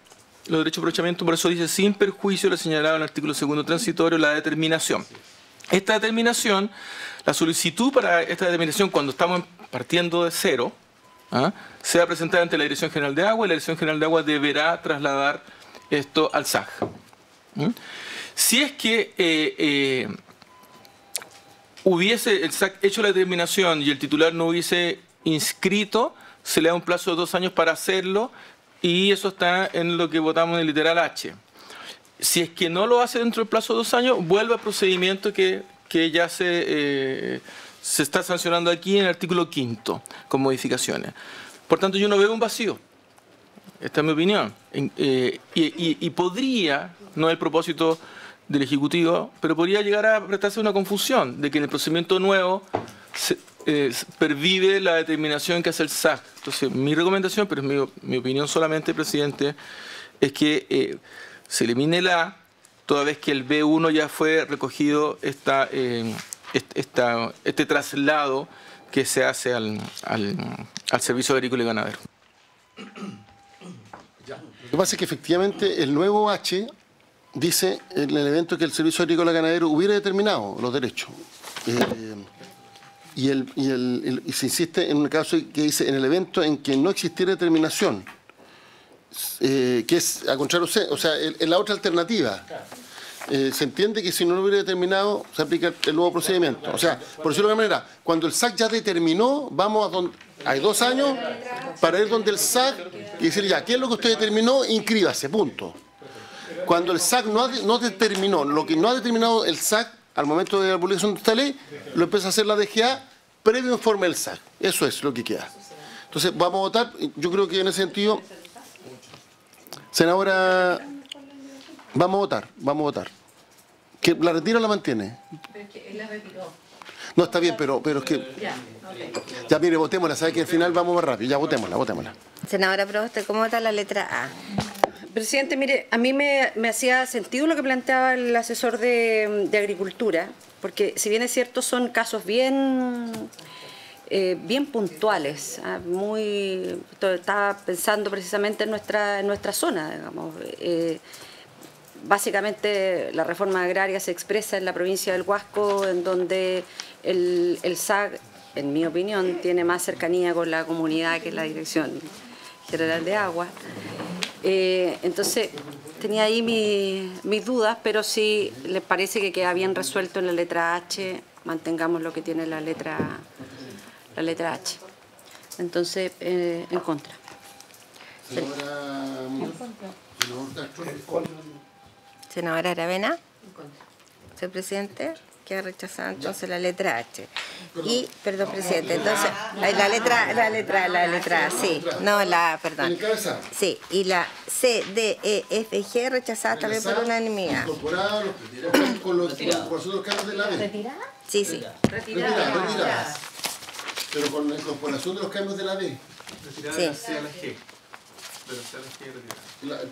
los derechos de aprovechamiento, por eso dice sin perjuicio, lo señalado en el artículo 2º transitorio, la determinación. Esta determinación, la solicitud para esta determinación cuando estamos partiendo de cero, se va a presentar ante la Dirección General de Agua, y la Dirección General de Agua deberá trasladar esto al SAG. Si es que hubiese el SAC hecho la determinación y el titular no hubiese inscrito, se le da un plazo de 2 años para hacerlo, y eso está en lo que votamos en el literal H. Si es que no lo hace dentro del plazo de 2 años, vuelve al procedimiento que ya se está sancionando aquí en el artículo 5º, con modificaciones. Por tanto, yo no veo un vacío. Esta es mi opinión. Y podría, no es el propósito del Ejecutivo, pero podría llegar a prestarse una confusión de que en el procedimiento nuevo pervive la determinación que hace el SAC. Entonces, mi recomendación, pero es mi opinión solamente, presidente, es que se elimine la A, toda vez que el B1 ya fue recogido este traslado que se hace al Servicio Agrícola y Ganadero. Lo que pasa es que efectivamente el nuevo H dice en el evento que el Servicio Agrícola y Ganadero hubiera determinado los derechos. Y se insiste en un caso que dice en el evento en que no existiera determinación, que es a contrario, o sea, en la otra alternativa. Se entiende que si no lo hubiera determinado, se aplica el nuevo procedimiento. O sea, por decirlo de alguna manera, cuando el SAC ya determinó, vamos a donde hay 2 años para ir donde el SAC y decir ya, ¿qué es lo que usted determinó? Inscríbase, punto. Cuando el SAC no determinó, lo que no ha determinado el SAC al momento de la publicación de esta ley, lo empieza a hacer la DGA previo informe del SAC. Eso es lo que queda. Entonces, vamos a votar. Yo creo que en ese sentido, senadora, vamos a votar. ¿Que la retira o la mantiene? Pero es que él la retiró. No, está bien, pero es que... Ya, mire, votémosla. ¿Sabe que al final vamos más rápido? Ya, votémosla. Senadora Proboste, ¿cómo está la letra A? Presidente, mire, a mí me hacía sentido lo que planteaba el asesor de Agricultura, porque si bien es cierto, son casos bien puntuales. Estaba pensando precisamente en nuestra zona, digamos. Básicamente la reforma agraria se expresa en la provincia del Huasco, en donde el SAC, en mi opinión, tiene más cercanía con la comunidad que la Dirección General de Agua. Entonces, tenía ahí mis dudas, pero si les parece que queda bien resuelto en la letra H, mantengamos lo que tiene la letra H. Entonces, en contra. Senadora Aravena. Señor presidente, queda rechazada entonces la letra H. Y, perdón, presidente, entonces, la letra A, sí. No, la A, perdón. Sí, y la C, D, E, F y G rechazadas también por unanimidad. Incorporada con los cambios de la D. ¿Retirada? Sí. Retirada. Pero con la incorporación de los cambios de la D. Sí.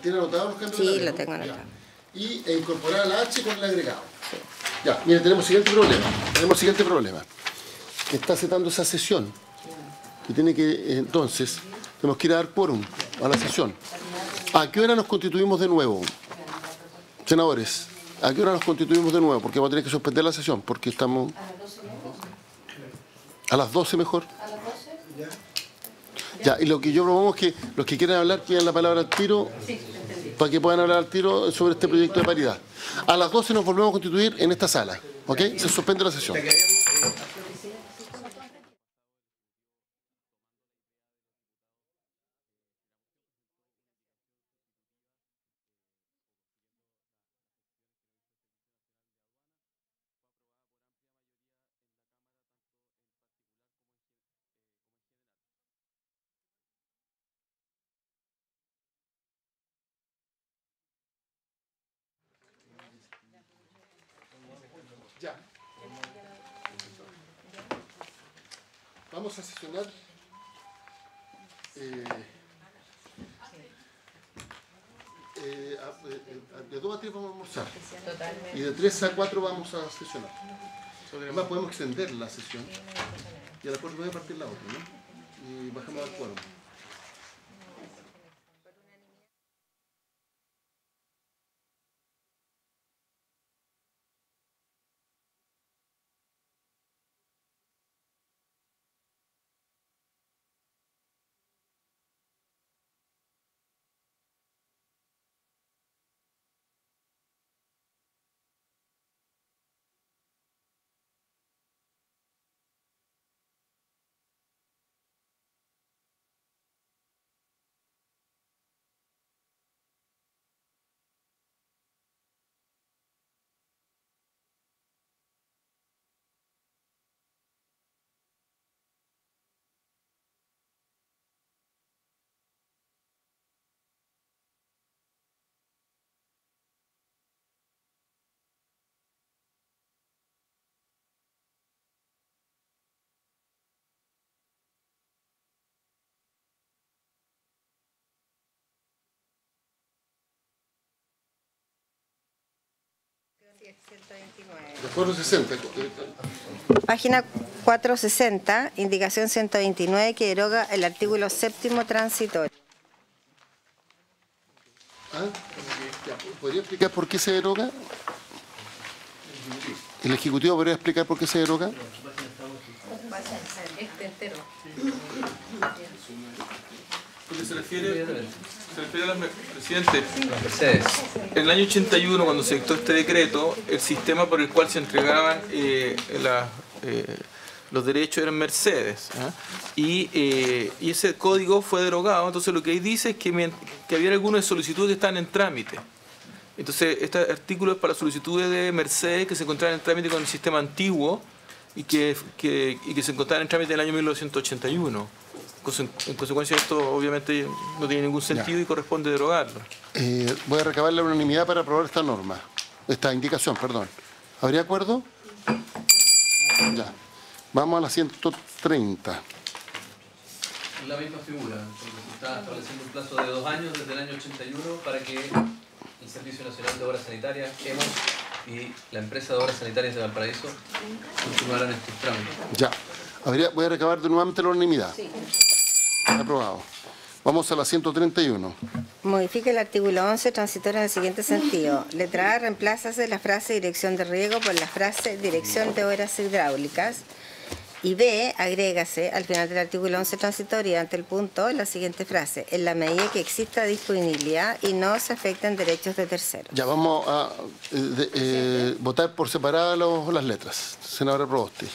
¿Tiene anotado los cambios? Sí, lo tengo anotado. Y incorporar la H con el agregado. Ya, mire, tenemos siguiente problema. Que está setando esa sesión. Que tiene que, entonces, tenemos que ir a dar quórum a la sesión. ¿A qué hora nos constituimos de nuevo? Senadores, ¿a qué hora nos constituimos de nuevo? Porque vamos a tener que suspender la sesión, porque estamos... ¿A las 12 mejor? ¿A las 12? Ya, y lo que yo propongo es que los que quieran hablar pidan la palabra al tiro, para que puedan hablar al tiro sobre este proyecto de paridad. A las 12 nos volvemos a constituir en esta sala, ¿ok? Se suspende la sesión. Ya. Vamos a sesionar de 2 a 3 vamos a almorzar. Y de 3 a 4 vamos a sesionar. Además podemos extender la sesión y a las 4 voy a partir la otra, ¿no? Y bajamos al quórum. De 460. Página 460, indicación 129 que deroga el artículo 7º transitorio. ¿Ah? ¿Podría explicar por qué se deroga? ¿El Ejecutivo podría explicar por qué se deroga? Este entero. Porque se refiere a las presidente. En el año 81, cuando se dictó este decreto, el sistema por el cual se entregaban los derechos eran Mercedes, ¿eh? Y ese código fue derogado. Entonces lo que ahí dice es que había algunas solicitudes que están en trámite. Entonces este artículo es para solicitudes de Mercedes que se encontraban en trámite con el sistema antiguo y que se encontraban en trámite en el año 1981. En consecuencia, esto obviamente no tiene ningún sentido y corresponde derogarlo. Voy a recabar la unanimidad para aprobar esta norma, esta indicación, perdón. ¿Habría acuerdo? Ya. Vamos a la 130. La misma figura, porque se está estableciendo un plazo de 2 años desde el año 81 para que el Servicio Nacional de Obras Sanitarias, EMOS, y la empresa de Obras Sanitarias de Valparaíso continuaran estos trámites. Ya. Voy a recabar de nuevamente la unanimidad. Sí. Aprobado. Vamos a la 131. Modifica el artículo 11 transitorio en el siguiente sentido. Letra A, reemplázase la frase dirección de riego por la frase dirección de obras hidráulicas. Y B, agrégase al final del artículo 11 transitorio ante el punto la siguiente frase: en la medida que exista disponibilidad y no se afecten derechos de terceros. Ya, vamos a votar por separado las letras. Senadora Proboste.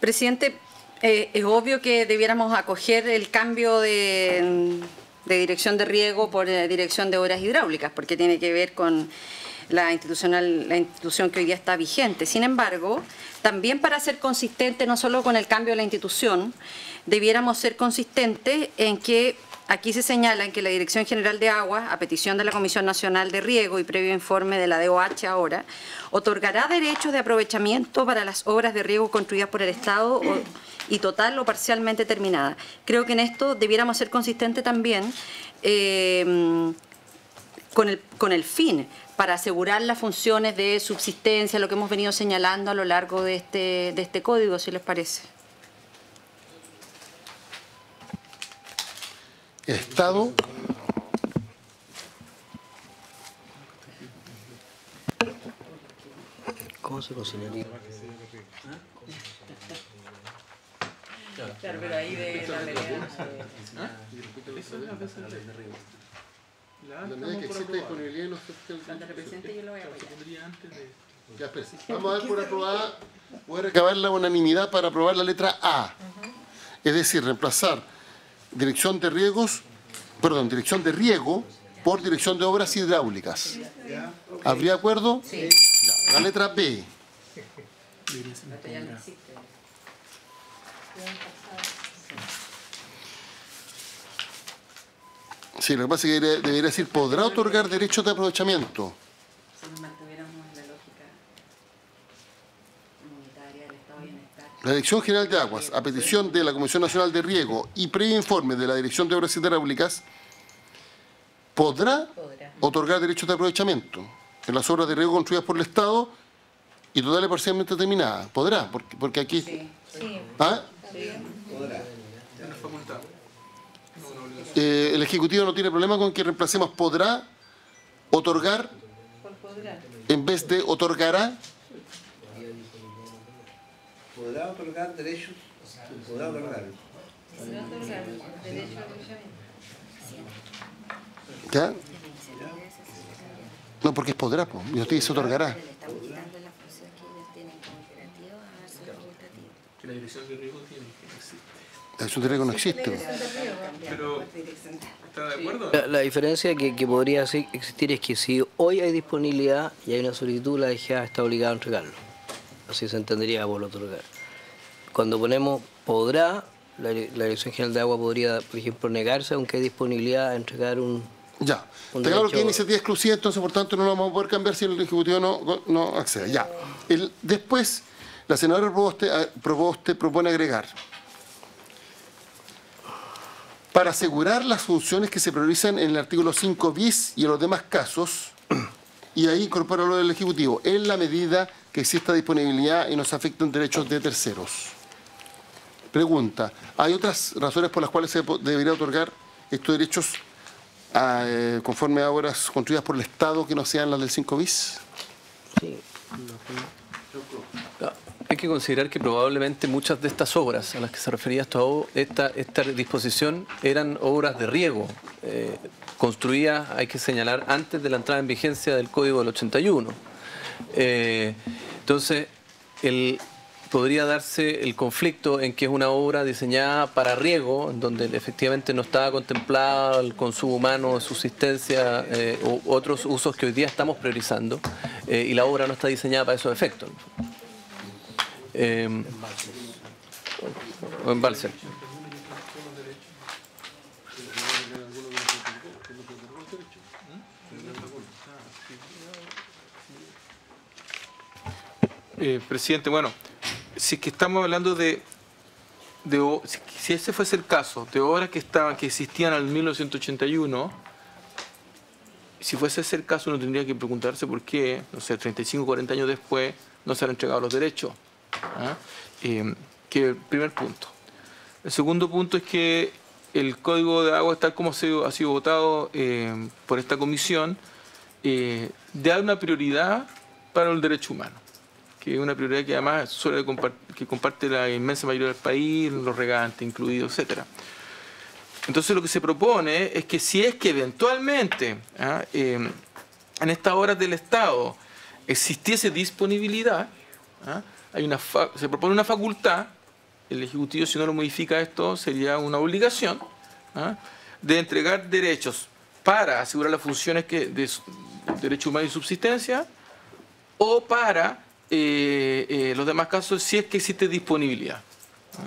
Presidente, es obvio que debiéramos acoger el cambio de dirección de riego por dirección de obras hidráulicas, porque tiene que ver con la institución que hoy día está vigente. Sin embargo, también para ser consistente no solo con el cambio de la institución, debiéramos ser consistentes en que aquí se señala en que la Dirección General de Aguas, a petición de la Comisión Nacional de Riego y previo informe de la DOH ahora, otorgará derechos de aprovechamiento para las obras de riego construidas por el Estado y total o parcialmente terminadas. Creo que en esto debiéramos ser consistentes también con el fin para asegurar las funciones de subsistencia, lo que hemos venido señalando a lo largo de este código, si les parece. Estado. ¿Cómo se cocinaría? Claro, pero ahí de la melena. La medida que existe disponibilidad y no Cuando represente yo lo voy a apoyar. Ya, espérese. Vamos a dar por aprobada. Voy a recabar la unanimidad para aprobar la letra A. Es decir, reemplazar dirección de riegos, perdón, dirección de riego por dirección de obras hidráulicas. ¿Habría acuerdo? Sí. Ya. La letra B. Sí, lo que pasa es que debería decir, podrá otorgar derechos de aprovechamiento. Si nos mantuviéramos en la lógica comunitaria del Estado de Bienestar. La Dirección General de Aguas, a petición de la Comisión Nacional de Riego y previo informe de la Dirección de Obras Hidráulicas, podrá otorgar derechos de aprovechamiento en las obras de riego construidas por el Estado y total y parcialmente terminadas. Podrá, porque aquí... Sí. ¿Ah? Sí. Podrá. El Ejecutivo no tiene problema con que reemplacemos podrá, otorgar, en vez de otorgará. ¿Podrá otorgar derechos? ¿Podrá otorgar? ¿Ya? No, porque es podrá, pues. Y usted dice otorgará. Que la dirección de riego tiene, que no existe. La dirección de riego no existe. Pero, ¿está de acuerdo? La diferencia que podría existir es que si hoy hay disponibilidad y hay una solicitud, la DGA está obligada a entregarlo. Así se entendería por otorgar. Cuando ponemos podrá, la Dirección General de Agua podría, por ejemplo, negarse, aunque hay disponibilidad, a entregar un... Ya. Está claro que es iniciativa exclusiva, entonces por tanto no lo vamos a poder cambiar si el Ejecutivo no accede. Ya. Después, la senadora Proboste propone agregar: para asegurar las funciones que se priorizan en el artículo 5 bis y en los demás casos, y ahí incorpora lo del Ejecutivo, en la medida que exista disponibilidad y no se afecten derechos de terceros. Pregunta: ¿hay otras razones por las cuales se debería otorgar estos derechos conforme a obras construidas por el Estado que no sean las del 5 bis? Sí. Hay que considerar que probablemente muchas de estas obras a las que se refería esta disposición eran obras de riego, construidas, hay que señalar, antes de la entrada en vigencia del Código del 81. Entonces, podría darse el conflicto en que es una obra diseñada para riego, en donde efectivamente no estaba contemplado el consumo humano, subsistencia u otros usos que hoy día estamos priorizando, y la obra no está diseñada para esos efectos. O embalse. Presidente, bueno, si es que estamos hablando si ese fuese el caso, de obras que existían en 1981, si fuese ese el caso, uno tendría que preguntarse por qué, no sé, 35 o 40 años después, no se han entregado los derechos. Que es el primer punto. El segundo punto es que el Código de Agua, tal como ha sido votado por esta comisión, da una prioridad para el derecho humano, que es una prioridad que además que comparte la inmensa mayoría del país, los regantes incluidos, etc. Entonces lo que se propone es que si es que eventualmente en estas obras del Estado existiese disponibilidad, se propone una facultad, el Ejecutivo, si no lo modifica esto, sería una obligación de entregar derechos para asegurar las funciones derecho humano y subsistencia, o para los demás casos si es que existe disponibilidad.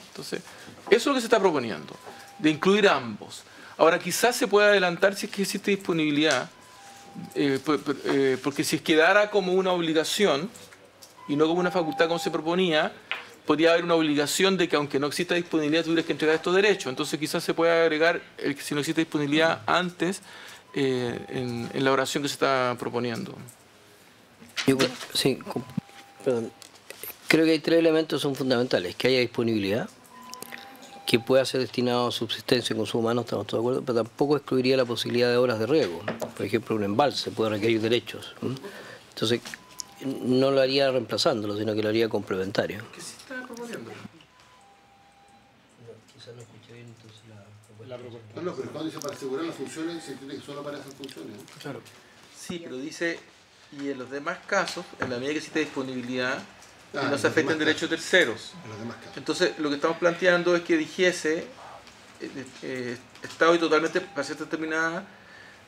Entonces, eso es lo que se está proponiendo, de incluir ambos. Ahora, quizás se pueda adelantar si es que existe disponibilidad, porque si es quedara como una obligación y no como una facultad como se proponía, podría haber una obligación de que aunque no exista disponibilidad tuvieras que entregar estos derechos. Entonces quizás se pueda agregar el que si no existe disponibilidad antes en la oración que se está proponiendo. Sí, perdón. Creo que hay 3 elementos que son fundamentales. Que haya disponibilidad, que pueda ser destinado a subsistencia y consumo humano, estamos todos de acuerdo, pero tampoco excluiría la posibilidad de obras de riego. Por ejemplo, un embalse puede requerir derechos. Entonces, no lo haría reemplazándolo, sino que lo haría complementario. ¿Qué se está proponiendo? Quizás no escuché bien entonces la propuesta. No, pero cuando dice para asegurar las funciones, se entiende que solo para esas funciones. Claro. Sí, pero dice, y en los demás casos, en la medida que existe disponibilidad, que no se afecten derechos terceros. Entonces, lo que estamos planteando es que dijese Estado y totalmente parcial determinada,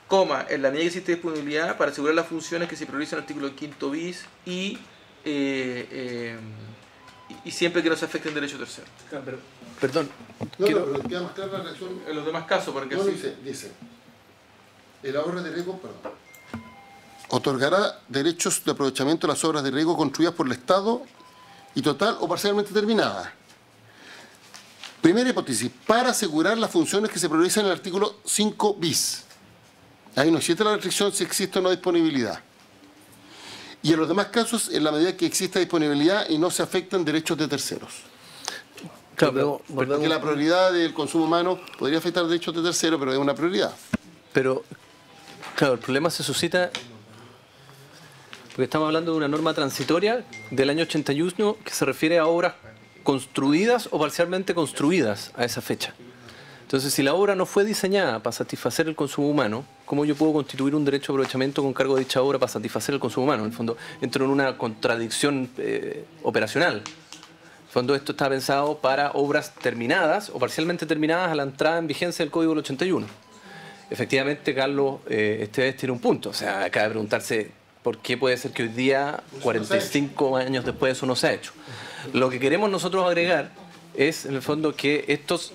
coma, en la medida que existe disponibilidad para asegurar las funciones que se priorizan en el artículo 5 bis y siempre que no se afecten derechos terceros. Pero, perdón. No, pero queda más clara la reacción. En los demás casos, porque no, así... dice, el ahorro de riego, perdón, otorgará derechos de aprovechamiento de las obras de riego construidas por el Estado y total o parcialmente terminadas. Primera hipótesis, para asegurar las funciones que se priorizan en el artículo 5 bis. Ahí no existe la restricción si existe o no disponibilidad. Y en los demás casos, en la medida que exista disponibilidad y no se afectan derechos de terceros. Claro, porque la prioridad del consumo humano podría afectar derechos de terceros, pero es una prioridad. Pero, claro, el problema se suscita porque estamos hablando de una norma transitoria del año 81 que se refiere a obras construidas o parcialmente construidas a esa fecha. Entonces, si la obra no fue diseñada para satisfacer el consumo humano, ¿cómo yo puedo constituir un derecho de aprovechamiento con cargo de dicha obra para satisfacer el consumo humano? En el fondo, entro en una contradicción operacional. En el fondo, esto está pensado para obras terminadas o parcialmente terminadas a la entrada en vigencia del Código del 81. Efectivamente, Carlos Esteves tiene un punto. O sea, acaba de preguntarse por qué puede ser que hoy día, 45 años después, eso no se ha hecho. Lo que queremos nosotros agregar es, en el fondo, que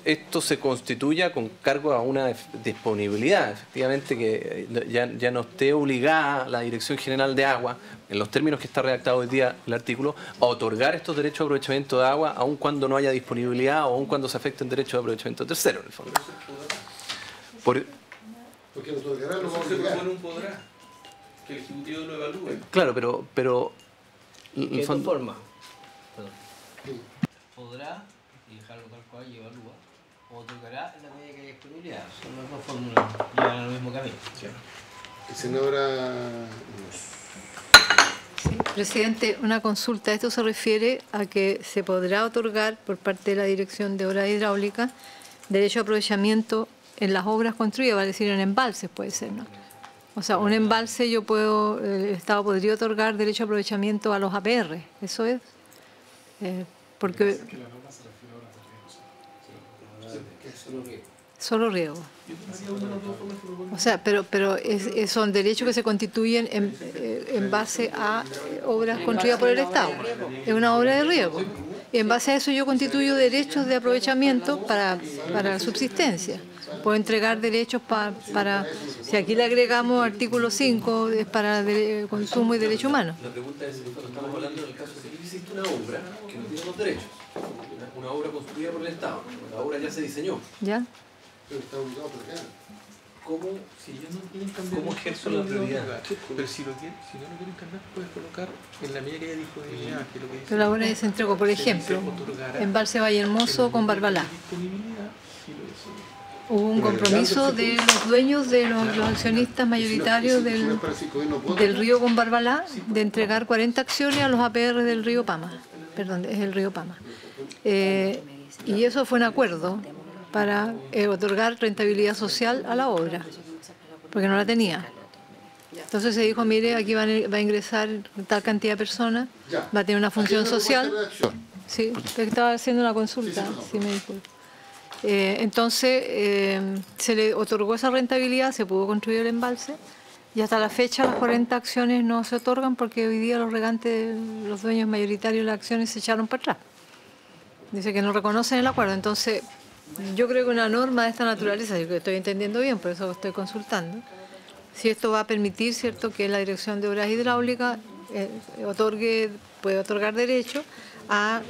esto se constituya con cargo a una disponibilidad, efectivamente, que ya no esté obligada la Dirección General de Agua, en los términos que está redactado hoy día el artículo, a otorgar estos derechos de aprovechamiento de agua, aun cuando no haya disponibilidad o aun cuando se afecten derechos de aprovechamiento tercero, en el fondo. Porque lo otorgará, lo va a se propone un podrá, que el Ejecutivo lo evalúe. Claro, pero ¿qué forma? Podrá, y dejarlo tal cual y evalúa, o otorgará en la medida que haya disponibilidad. Son las dos fórmulas, llevan al mismo camino. Senadora... Sí, presidente, una consulta. Esto se refiere a que se podrá otorgar por parte de la Dirección de Obras Hidráulicas derecho a aprovechamiento en las obras construidas, va a decir en embalses puede ser, ¿no? O sea, un embalse el Estado podría otorgar derecho a aprovechamiento a los APR, ¿eso es? Porque... Solo riego. O sea, pero son derechos que se constituyen en base a obras construidas por el Estado. Es una obra de riego. Y en base a eso yo constituyo derechos de aprovechamiento para la subsistencia. Puedo entregar derechos para... Si aquí le agregamos artículo 5, es para consumo y derecho humano. La pregunta es, estamos hablando del caso de que existe una obra que no tiene los derechos. Una obra construida por el Estado. La obra ya se diseñó. ¿Ya? Pero está obligado a otorgar. ¿Cómo ejerzo la prioridad? Pero si no lo quieren cambiar, puedes colocar en la medida que haya disponibilidad. Que es lo que dice. Pero ahora se entregó, por ejemplo, embalse Valle Hermoso con Barbalá. Hubo un compromiso de los dueños, de los accionistas mayoritarios del río con Barbalá de entregar 40 acciones a los APR del río Pama. Perdón, es el río Pama. Y eso fue un acuerdo para otorgar rentabilidad social a la obra, porque no la tenía. Entonces se dijo, mire, aquí va a ingresar tal cantidad de personas, va a tener una función social. Sí, estaba haciendo una consulta, si me disculpo. Entonces se le otorgó esa rentabilidad, se pudo construir el embalse Y hasta la fecha las 40 acciones no se otorgan porque hoy día los regantes, los dueños mayoritarios de las acciones se echaron para atrás. Dice que no reconocen el acuerdo. Entonces, yo creo que una norma de esta naturaleza, yo que estoy entendiendo bien, por eso estoy consultando, si esto va a permitir, ¿cierto?, que la Dirección de Obras Hidráulicas puede otorgar derecho a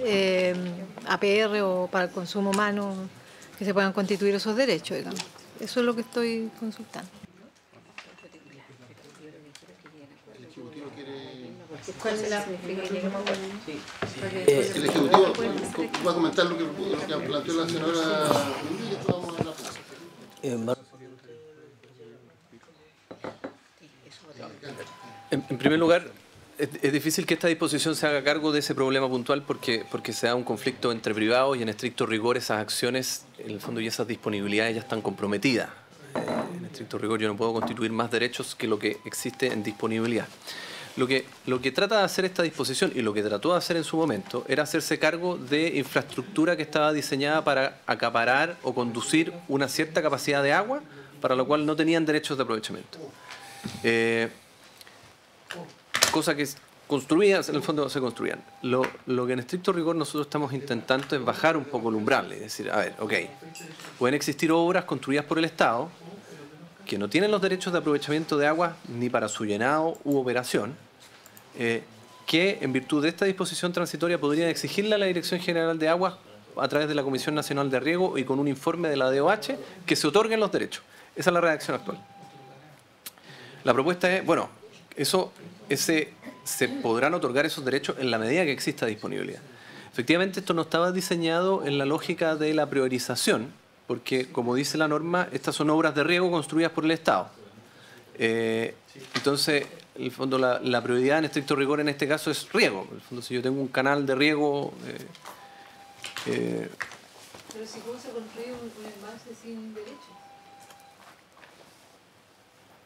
APR o para el consumo humano, que se puedan constituir esos derechos, digamos. Eso es lo que estoy consultando. ¿Cuál es la el Ejecutivo va a comentar lo que planteó la senadora. En primer lugar, es difícil que esta disposición se haga cargo de ese problema puntual porque se da un conflicto entre privados y en estricto rigor esas acciones, en el fondo, y esas disponibilidades ya están comprometidas. En estricto rigor yo no puedo constituir más derechos que lo que existe en disponibilidad. Lo que trata de hacer esta disposición y lo que trató de hacer en su momento era hacerse cargo de infraestructura que estaba diseñada para acaparar o conducir una cierta capacidad de agua, para lo cual no tenían derechos de aprovechamiento. Cosa que construían, en el fondo se construían. Lo que en estricto rigor nosotros estamos intentando es bajar un poco el umbral, es decir, a ver, ok, pueden existir obras construidas por el Estado que no tienen los derechos de aprovechamiento de agua ni para su llenado u operación, que en virtud de esta disposición transitoria podrían exigirle a la Dirección General de Aguas a través de la Comisión Nacional de Riego y con un informe de la DOH que se otorguen los derechos. Esa es la redacción actual. La propuesta es, bueno, se podrán otorgar esos derechos en la medida que exista disponibilidad. Efectivamente, esto no estaba diseñado en la lógica de la priorización, porque, como dice la norma, estas son obras de riego construidas por el Estado. Entonces, en el fondo, la prioridad en estricto rigor en este caso es riego. En el fondo, si yo tengo un canal de riego... Pero si ¿cómo se construye un embalse sin derechos?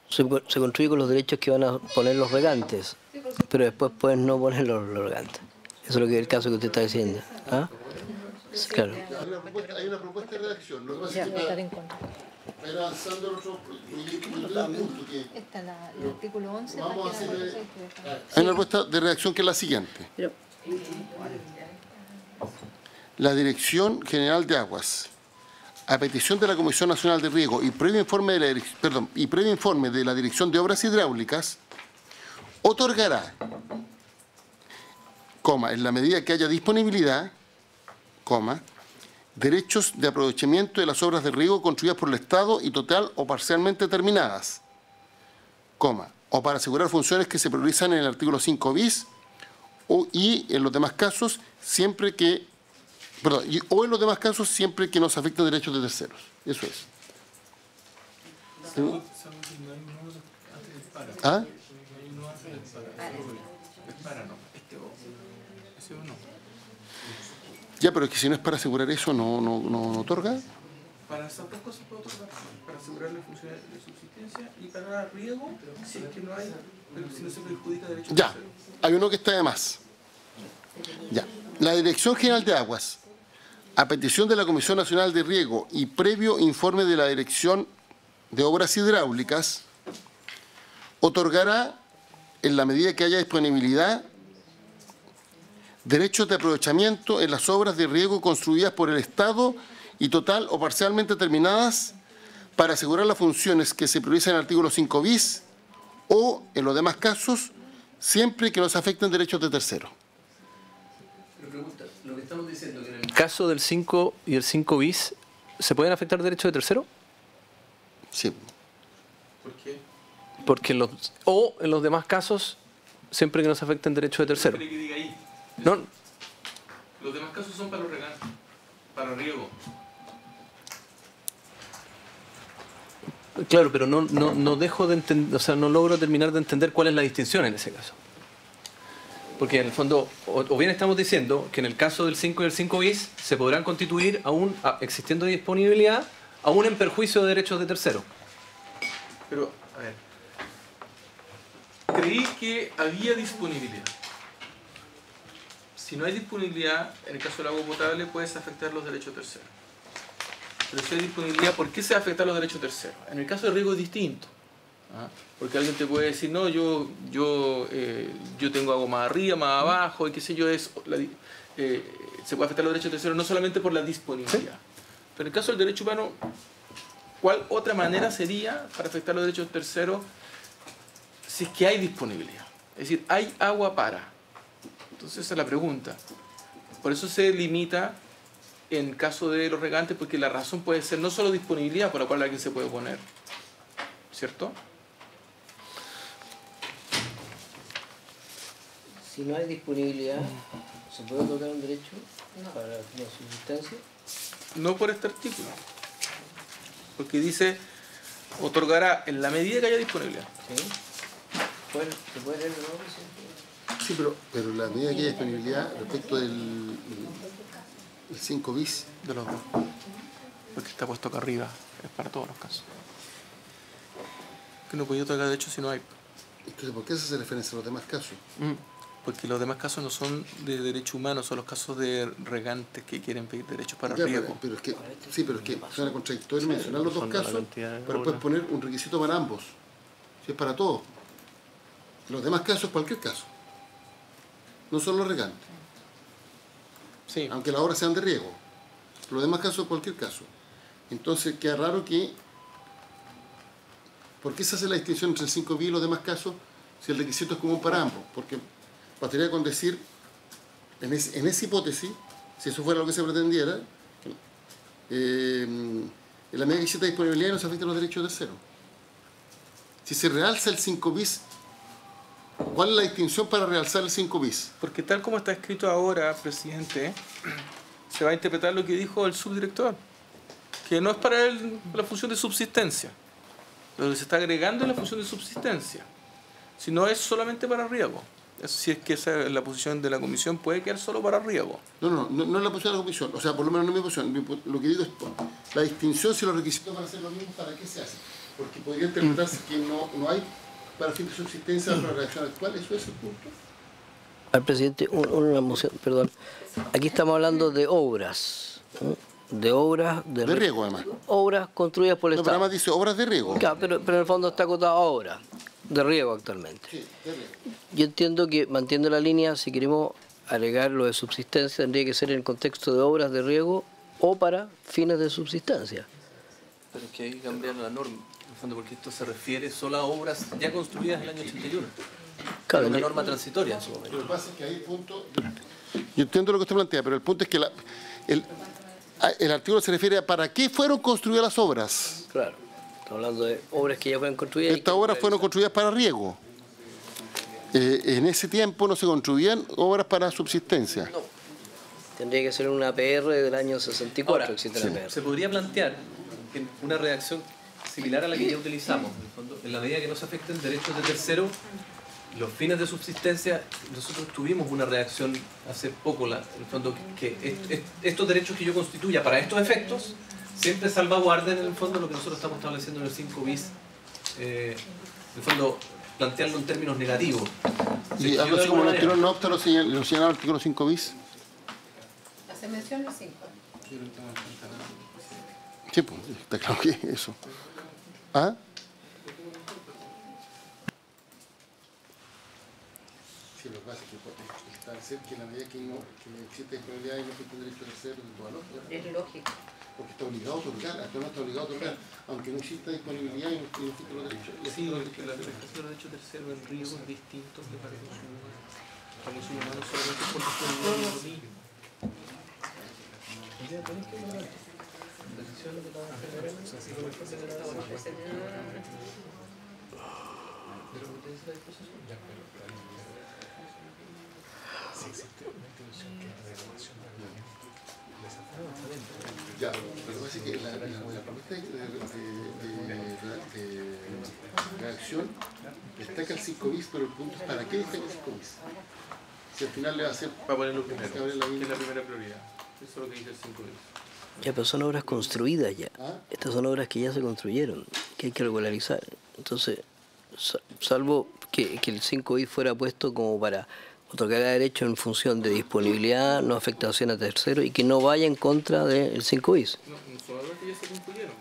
Se construye con los derechos que van a poner los regantes, pero después pueden no poner los regantes. Eso es lo que es el caso que usted está diciendo. ¿Ah? Claro. Hay una propuesta de redacción. Lo que pasa es que está avanzando el otro punto. Está el artículo 11. Vamos a hacer. Hay una propuesta de redacción que es la siguiente. La Dirección General de Aguas, a petición de la Comisión Nacional de Riego y previo informe de la Dirección de Obras Hidráulicas, otorgará, en la medida que haya disponibilidad, derechos de aprovechamiento de las obras de riego construidas por el Estado y total o parcialmente terminadas, o para asegurar funciones que se priorizan en el artículo 5 bis, y en los demás casos, siempre que no se afecten derechos de terceros. Eso es. ¿Ah? Ya, pero es que si no es para asegurar eso, no otorga. Para esas dos cosas puede otorgar. Para asegurar la función de subsistencia y para riego, si es que no hay, pero si no se perjudica derechos. Ya, hay uno que está de más. Ya, la Dirección General de Aguas, a petición de la Comisión Nacional de Riego y previo informe de la Dirección de Obras Hidráulicas, otorgará, en la medida que haya disponibilidad, derechos de aprovechamiento en las obras de riego construidas por el Estado y total o parcialmente terminadas para asegurar las funciones que se priorizan en el artículo 5 bis o, en los demás casos, siempre que no se afecten derechos de terceros. Lo que estamos diciendo, que en el caso del 5 y el 5 bis, ¿se pueden afectar derechos de tercero? Sí. ¿Por qué? Porque en los demás casos, siempre que no se afecten derechos de tercero. ¿Qué quiere que diga ahí? No. Los demás casos son para los regantes, para riego. Claro, pero no dejo de entender, o sea, no logro terminar de entender cuál es la distinción en ese caso. Porque en el fondo, o bien estamos diciendo que en el caso del 5 y el 5 bis se podrán constituir, aún existiendo disponibilidad, aún en perjuicio de derechos de tercero. Pero, a ver, creí que había disponibilidad. Si no hay disponibilidad, en el caso del agua potable, puedes afectar los derechos terceros. Pero si hay disponibilidad, ¿por qué se va a afectar los derechos terceros? En el caso del riego es distinto. Porque alguien te puede decir, no, yo tengo algo más arriba, más abajo, y qué sé yo, se puede afectar los derechos terceros no solamente por la disponibilidad. Pero en el caso del derecho humano, ¿cuál otra manera sería para afectar los derechos terceros si es que hay disponibilidad? Es decir, ¿hay agua para? Entonces esa es la pregunta. Por eso se limita en caso de los regantes, porque la razón puede ser no solo disponibilidad por la cual alguien se puede oponer, ¿cierto? Si no hay disponibilidad, ¿se puede otorgar un derecho para la subsistencia? No por este artículo, porque dice otorgará en la medida que haya disponibilidad. ¿Sí? ¿Se puede leer de nuevo, presidente? Sí, pero la medida que haya disponibilidad respecto del 5 bis. De los dos, porque está puesto acá arriba, es para todos los casos. Que no puede otorgar derecho si no hay. Entonces, ¿por qué se hace referencia a los demás casos? Porque los demás casos no son de derecho humano, son los casos de regantes que quieren pedir derechos para ya, riego. Pero es que suena contradictorio mencionar los dos casos, pero después poner un requisito para ambos, si es para todos. Los demás casos, cualquier caso, no son los regantes. Sí. Aunque las obras sean de riego. Los demás casos, cualquier caso. Entonces, queda raro que... ¿Por qué se hace la distinción entre el 5 bis y los demás casos si el requisito es común para ambos? Porque bastaría con decir, en esa hipótesis, si eso fuera lo que se pretendiera, en la medida que exista disponibilidad no se afectan los derechos terceros. Si se realza el 5 bis, ¿cuál es la distinción para realzar el 5 bis? Porque tal como está escrito ahora, presidente, se va a interpretar lo que dijo el subdirector, que no es para la función de subsistencia. Lo que se está agregando es la función de subsistencia, sino es solamente para riego. Si es que esa es la posición de la comisión, puede quedar solo para riego. No es la posición de la comisión, o sea, por lo menos no es mi posición. Lo que digo es la distinción, si los requisitos van a ser los mismos, ¿para qué se hace? Porque podría interpretarse que no hay para fin de subsistencia de la redacción actual, ¿eso es el punto? Al presidente, una moción, perdón. Aquí estamos hablando de obras, ¿no? De obras de riego, además. Obras construidas por el Estado. Pero además dice obras de riego. Claro, pero en el fondo está acotado a obras de riego actualmente. Sí, de riego. Yo entiendo que, mantiendo la línea, si queremos agregar lo de subsistencia, tendría que ser en el contexto de obras de riego o para fines de subsistencia. Pero es que hay que cambiar la norma, en el fondo, porque esto se refiere solo a obras ya construidas en el año 81. Claro, una norma transitoria en su momento. Lo que pasa es que hay el punto... Yo entiendo lo que usted plantea, pero el punto es que el artículo se refiere a para qué fueron construidas las obras. Claro, estamos hablando de obras que ya fueron construidas. Estas obras fueron construidas para riego. En ese tiempo no se construían obras para subsistencia. No. Tendría que ser una APR del año 64. Ahora, existe la APR. Se podría plantear en una redacción similar a la que ya utilizamos, en el fondo, en la medida que no se afecten derechos de terceros, los fines de subsistencia. Nosotros tuvimos una redacción hace poco, en el fondo, que estos derechos que yo constituya para estos efectos siempre salvaguarden en el fondo lo que nosotros estamos estableciendo en el 5 bis, en el fondo plantearlo en términos negativos. Y algo así como lo anterior no opta lo señala el artículo 5 bis. Hace mención al 5. Sí, pues, está claro que eso. ¿Ah? Sí, lo que pasa es que establecer que en la medida que existe disponibilidad y no existe derecho tercero de toda lógica. Es lógico. Porque está obligado a otorgar, actualmente está obligado a otorgar, aunque no exista disponibilidad y no existen los derechos. Sí, porque la prestación de derechos terceros en riesgo es distinto que para el consumo humano. Para el consumo humano solamente por lo mismo. Ya, pero lo que pasa es que la propuesta de reacción destaca el 5 bis, pero el punto es ¿para qué destaca el 5 bis? Si al final le va a hacer... Para ponerlo primero, que es la primera prioridad. Eso es lo que dice el 5 bis. Ya, pero son obras construidas ya. Estas son obras que ya se construyeron, que hay que regularizar. Entonces, salvo que el 5 bis fuera puesto como para otorgar derecho en función de disponibilidad, no afectación a terceros y que no vaya en contra del 5 bis. No, son obras que ya se concluyeron.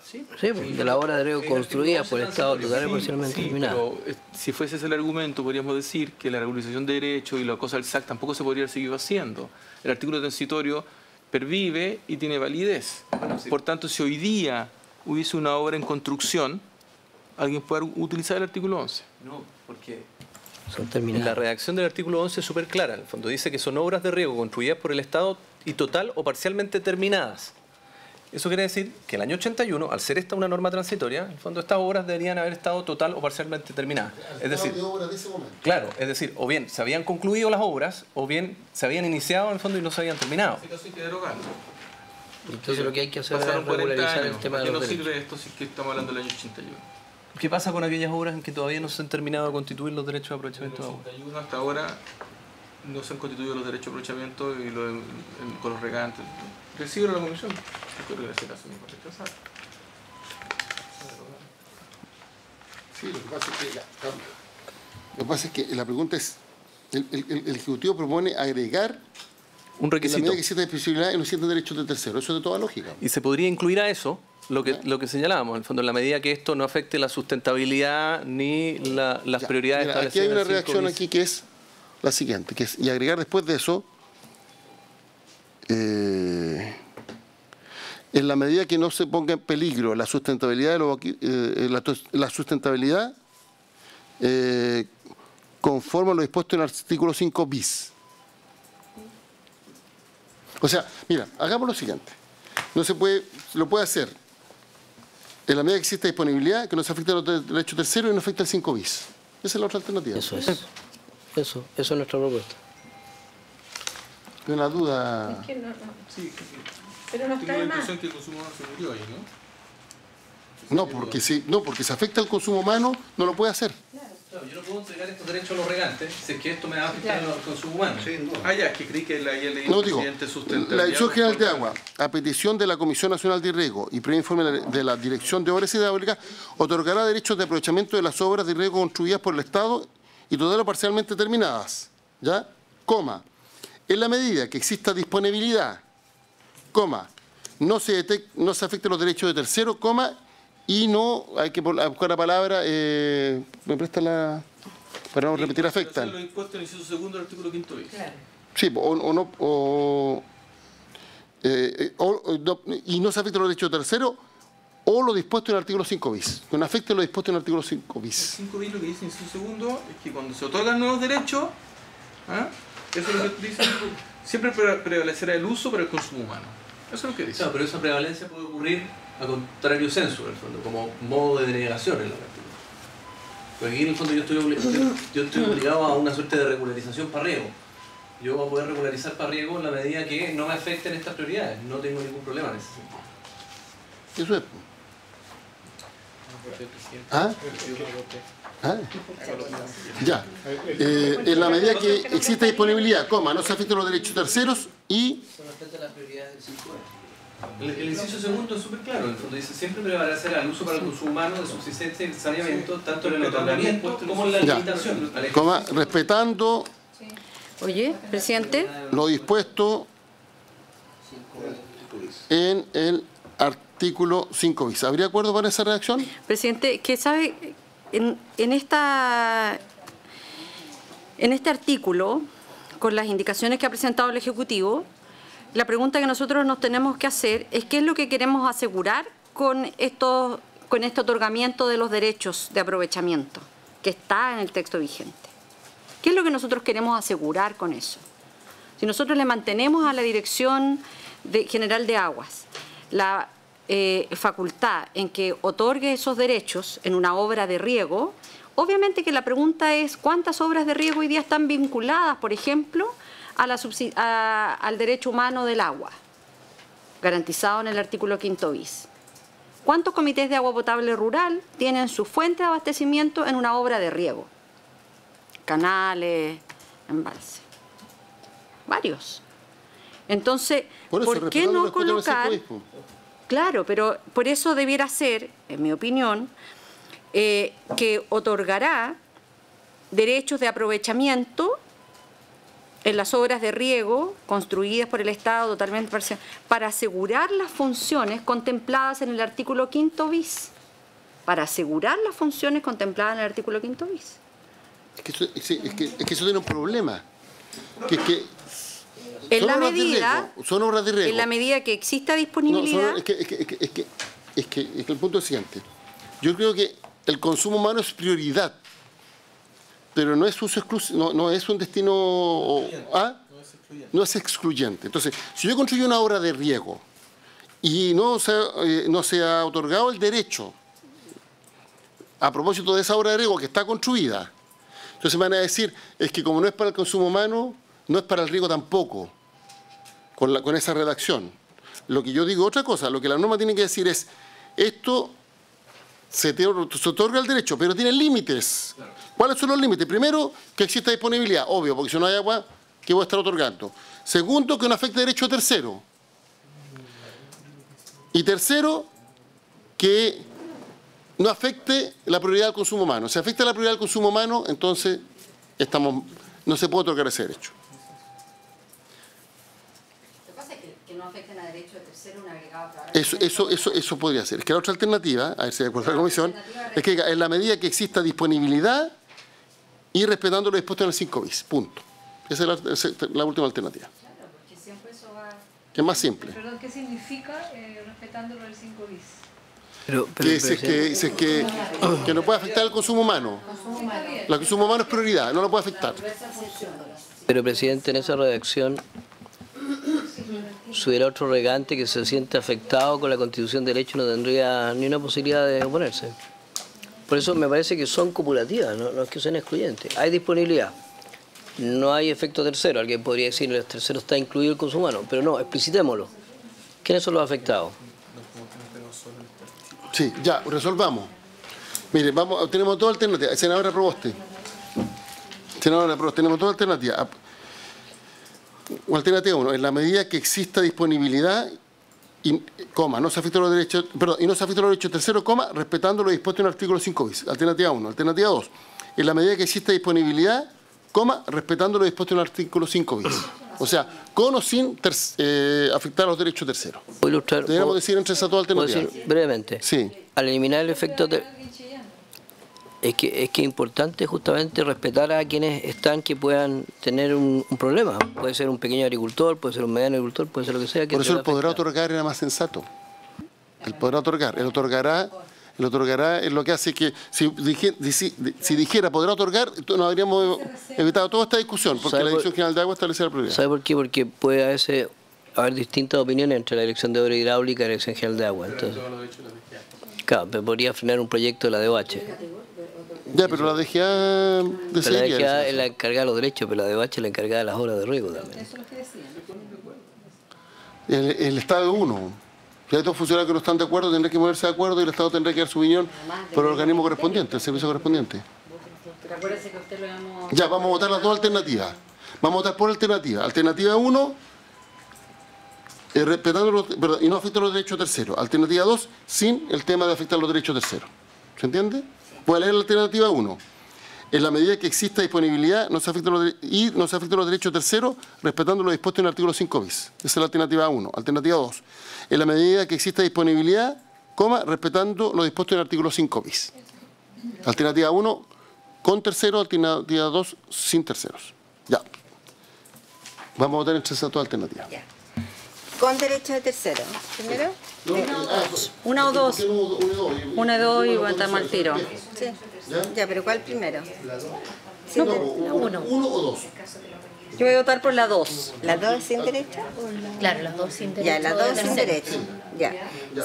Sí, Sí, de la obra de riego construida por el Estado total y parcialmente terminada. Pero si fuese ese el argumento, podríamos decir que la regularización de derechos y la cosa del SAC tampoco se podría seguir haciendo. El artículo transitorio pervive y tiene validez. Por tanto, si hoy día hubiese una obra en construcción, alguien puede utilizar el artículo 11. No, porque son terminadas. La redacción del artículo 11 es súper clara. En el fondo dice que son obras de riego construidas por el Estado y total o parcialmente terminadas. Eso quiere decir que el año 81, al ser esta una norma transitoria, en el fondo estas obras deberían haber estado total o parcialmente terminadas. Es decir, de obra de ese momento. claro, es decir, o bien se habían concluido las obras, o bien se habían iniciado en el fondo y no se habían terminado. En este caso hay que derogarlo. Entonces lo que hay que hacer es Pasaron 40 regularizar años. el tema de ¿Por los qué no derechos. sirve esto si es que estamos hablando del año 81? ¿Qué pasa con aquellas obras en que todavía no se han terminado de constituir los derechos de aprovechamiento de agua? En el 81 hasta ahora no se han constituido los derechos de aprovechamiento y con los regantes. Recibo la comisión. Espero que en ese caso no va a rechazar. Sí, lo que pasa es que la pregunta es, el Ejecutivo propone agregar un en la requisito. medida que exista disponibilidad en los ciertos derechos de tercero. Eso es de toda lógica. Y se podría incluir a eso lo que señalábamos, en el fondo, en la medida que esto no afecte la sustentabilidad ni las prioridades Mira, establecidas. aquí hay una en el 5 reacción bis. aquí que es la siguiente, que es, y agregar después de eso, en la medida que no se ponga en peligro la sustentabilidad la sustentabilidad conforme a lo dispuesto en el artículo 5 bis. O sea, mira, hagamos lo siguiente. No se puede, lo puede hacer en la medida que exista disponibilidad, que no se afecte a los derechos terceros y no afecte al 5 bis. Esa es la otra alternativa. Eso es. Eso es nuestra propuesta. Hay una duda. Es que no. Sí, Pero nos tengo trae la más. impresión que el consumo humano se murió ahí, ¿no? Porque si afecta al consumo humano, no lo puede hacer. Claro, yo no puedo entregar estos derechos a los regantes si es que esto me va a afectar al consumo humano. Ah, ya, es que creí que la ley No digo, sustentabilidad. la Dirección General de Agua, a petición de la Comisión Nacional de Riego y previo informe de la Dirección de Obras Hidráulicas, otorgará derechos de aprovechamiento de las obras de riego construidas por el Estado y total o parcialmente terminadas, ¿ya? Coma, en la medida que exista disponibilidad, coma, no se afecten los derechos de tercero, coma, y no, hay que buscar la palabra, me presta la, para no repetir, afectan. Los impuestos en el inciso segundo del artículo 5 bis. Claro. Sí, y no se afecten los derechos de tercero o lo dispuesto en el artículo 5 bis. Que no afecte lo dispuesto en el artículo 5 bis. 5 bis lo que dice en el inciso segundo es que cuando se otorgan nuevos derechos, eso es lo que dice, siempre prevalecerá el uso para el consumo humano. Eso es lo que dice. Claro, pero esa prevalencia puede ocurrir a contrario censo, en el fondo, como modo de denegación en la práctica. Porque aquí en el fondo yo estoy obligado a una suerte de regularización para riego. Yo voy a poder regularizar para riego en la medida que no me afecten estas prioridades. No tengo ningún problema en ese sentido. Eso es. ¿Ah? ¿Ah? Ya. En la medida que exista disponibilidad, coma, no se afecten los derechos terceros y... El inciso segundo es súper claro, en el fondo dice siempre prevalecerá el uso para el consumo humano de subsistencia y saneamiento, tanto en el otorgamiento como en la Ya. limitación. Coma, respetando Oye, presidente. lo dispuesto en el artículo 5 bis. ¿Habría acuerdo para esa redacción? Presidente, que sabe, en este artículo, con las indicaciones que ha presentado el Ejecutivo, la pregunta que nosotros nos tenemos que hacer es qué es lo que queremos asegurar con este otorgamiento de los derechos de aprovechamiento que está en el texto vigente. ¿Qué es lo que nosotros queremos asegurar con eso? Si nosotros le mantenemos a la Dirección General de Aguas la facultad en que otorgue esos derechos en una obra de riego, obviamente que la pregunta es ¿cuántas obras de riego hoy día están vinculadas, por ejemplo, al derecho humano del agua, garantizado en el artículo 5 bis? ¿Cuántos comités de agua potable rural tienen su fuente de abastecimiento en una obra de riego? Canales, embalses. Varios. Entonces, ¿por qué no colocar? Claro, pero por eso debiera ser, en mi opinión, que otorgará derechos de aprovechamiento en las obras de riego construidas por el Estado totalmente parcial, para asegurar las funciones contempladas en el artículo 5 bis. Para asegurar las funciones contempladas en el artículo 5 bis. Es que eso tiene un problema. En la medida, son obras de riego. En la medida que exista disponibilidad. No, es que el punto es el siguiente. Yo creo que el consumo humano es prioridad, pero no es uso exclusivo, no es un destino no es excluyente. Entonces, si yo construyo una obra de riego y no se ha otorgado el derecho a propósito de esa obra de riego que está construida, entonces me van a decir, es que como no es para el consumo humano, no es para el riego tampoco, con esa redacción. Lo que yo digo otra cosa, lo que la norma tiene que decir es, esto se otorga el derecho, pero tiene límites. ¿Cuáles son los límites? Primero, que exista disponibilidad, obvio, porque si no hay agua, ¿qué voy a estar otorgando? Segundo, que no afecte derecho a tercero. Y tercero, que no afecte la prioridad del consumo humano. Si afecta la prioridad del consumo humano, entonces no se puede otorgar ese derecho. Lo que pasa es que no afecten a derecho de tercero un agregado. Eso podría ser. Es que la otra alternativa, a ver si de acuerdo a la comisión, es que en la medida que exista disponibilidad y respetando lo dispuesto en el 5 bis. Punto. Esa es la última alternativa. Claro, porque siempre eso va... Que es más simple. Perdón, ¿qué significa respetando lo del 5 bis? Que no puede afectar al consumo humano. El consumo humano es prioridad, no lo puede afectar. Pero, presidente, en esa redacción, si hubiera otro regante que se siente afectado con la Constitución de Derecho, no tendría ni una posibilidad de oponerse. Por eso me parece que son copulativas, no es que sean excluyentes. Hay disponibilidad, no hay efecto tercero. Alguien podría decir, el tercero está incluido el consumo humano, pero no, explicitémoslo. ¿Quiénes son los afectados? Sí, ya, resolvamos. Mire, tenemos dos alternativas. Senadora Proboste. Senadora Proboste, tenemos dos alternativas. Alternativa 1, en la medida que exista disponibilidad y no se afecten los derechos, y no se afecten los derechos terceros, respetando lo dispuesto en el artículo 5 bis. Alternativa 1. Alternativa 2, en la medida que exista disponibilidad, respetando lo dispuesto en el artículo 5 bis. O sea, con o sin afectar los derechos terceros. ¿Puedo ilustrar? Deberíamos decir entre esas dos alternativas. ¿Puedo decir brevemente? Sí. Al eliminar el efecto es que es importante justamente respetar a quienes están que puedan tener un problema. Puede ser un pequeño agricultor, puede ser un mediano agricultor, puede ser lo que sea. Por eso el podrá otorgar era más sensato. El podrá otorgar. El otorgará es lo que hace que, si dijera podrá otorgar, no habríamos evitado toda esta discusión, porque la Dirección General de Agua establece la prioridad. ¿Sabe por qué? Porque puede a veces haber distintas opiniones entre la Dirección de Obra Hidráulica y la Dirección General de Agua. Entonces, claro, podría frenar un proyecto de la DOH. Ya, pero la DGA... La DGA es la encargada de los derechos, pero la DOH es la encargada de las obras de riego también. Eso es lo que decían. El Estado 1. Si hay dos funcionarios que no están de acuerdo, tendrán que ponerse de acuerdo y el Estado tendrá que dar su opinión por el organismo correspondiente, el servicio correspondiente. Pero acuérdense que usted lo hemos... Ya, vamos a votar las dos alternativas. Vamos a votar por alternativa. Alternativa 1, respetando y no afectar los derechos terceros. Alternativa 2, sin el tema de afectar los derechos terceros. ¿Se entiende? Voy a leer la alternativa 1. En la medida que exista disponibilidad no se afecten los derechos terceros, respetando lo dispuesto en el artículo 5 bis. Esa es la alternativa 1. Alternativa 2. En la medida que exista disponibilidad, respetando lo dispuesto en el artículo 5 bis. Alternativa 1, con terceros. Alternativa 2, sin terceros. Ya. Vamos a votar entre esas dos alternativas. Ya. Con derecho de tercero. ¿Primero? Una o dos. Una y dos y aguantamos al tiro. Sí. Ya, pero ¿cuál primero? No, uno o dos. Yo voy a votar por la 2. ¿La 2 sin derecho? Claro, las dos sin derecho. Ya, la 2 sin derecho. Ya.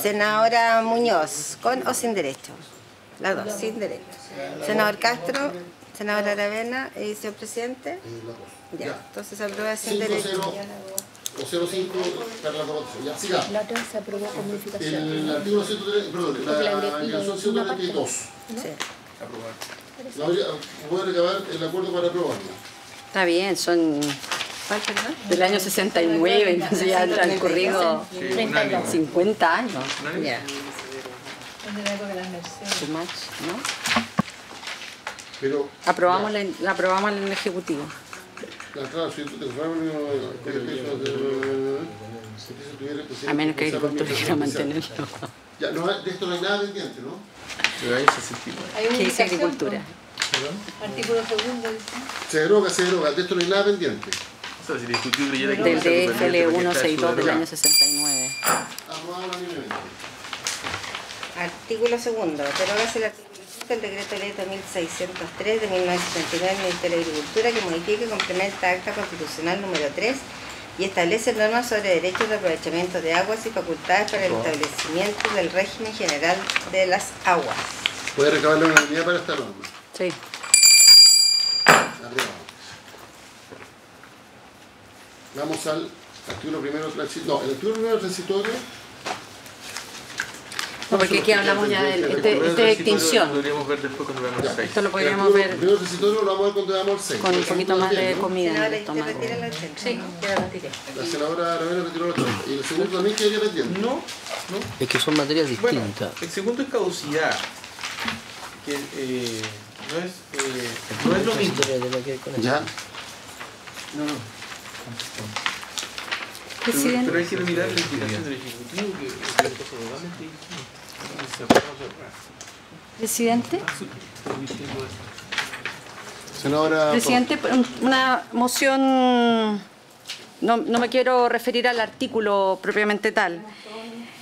Senadora Muñoz, ¿con o sin derecho? La 2, sin derecho. Senador Castro, senadora Aravena y señor presidente. Ya, entonces se aprueba sin derecho. O 0,5, Carla Roboto. Ya, sigamos. La otra se aprobó con modificación. El artículo 103, perdón, la inclusión 132. Sí. Voy a recabar el acuerdo para aprobarlo. Está bien, son... ¿Cuál, perdón? Del año 69, entonces ya han transcurrido 50 años. Ya. Too much, ¿no? Pero Aprobamos en el Ejecutivo. La entrada de A menos que agricultura quiera mantenerlo. Ya, no, de esto no hay nada pendiente, ¿no? ¿Qué dice agricultura? Artículo segundo. Se deroga, de esto no hay nada pendiente. Del DFL 162 del año 69. Aprobado unánimemente. Artículo segundo. Derogarse el artículo 5 del decreto ley 2603 de 1979 del Ministerio de Agricultura que modifica y complementa acta constitucional número 3 y establece normas sobre derechos de aprovechamiento de aguas y facultades para el establecimiento del régimen general de las aguas. ¿Puede recabar la unanimidad para esta norma? Sí. Aprobado. Vamos al artículo primero transitorio. No, el artículo primero transitorio. No, porque aquí hablamos ya de extinción. Podríamos ver después cuando veamos el 6. Esto lo podríamos ver El primero transitorio lo vamos a ver cuando veamos el 6. con un poquito más de comida. Senadora, ¿usted retira la 80? Sí, ya la retiré. La senadora Ravena retiró la 80. ¿Y el segundo también quedaría pendiente? No. Es que son materias Bueno, distintas. el segundo es caducidad, que no es lo mismo. Ya. Presidente. Pero hay que mirar la indicación del Ejecutivo, que es una cosa totalmente distinta. Presidente. Senadora. Presidente, una moción, no me quiero referir al artículo propiamente tal,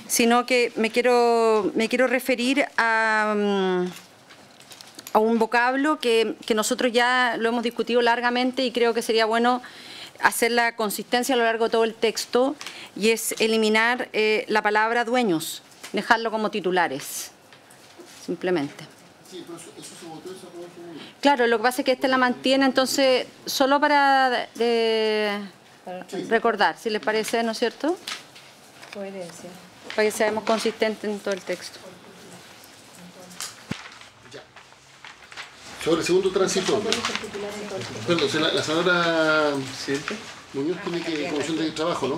sino que me quiero referir a un vocablo que nosotros ya lo hemos discutido largamente y creo que sería bueno hacer la consistencia a lo largo de todo el texto, y es eliminar la palabra dueños, dejarlo como titulares, simplemente. Sí, pero eso se votó, esa aprobación. Claro, lo que pasa es que este la mantiene, entonces, solo para recordar, si les parece, ¿no es cierto? Coherencia. Para que seamos consistentes en todo el texto. Sobre el segundo transitorio. Perdón, la senadora Muñoz tiene que comisión de trabajo, ¿no?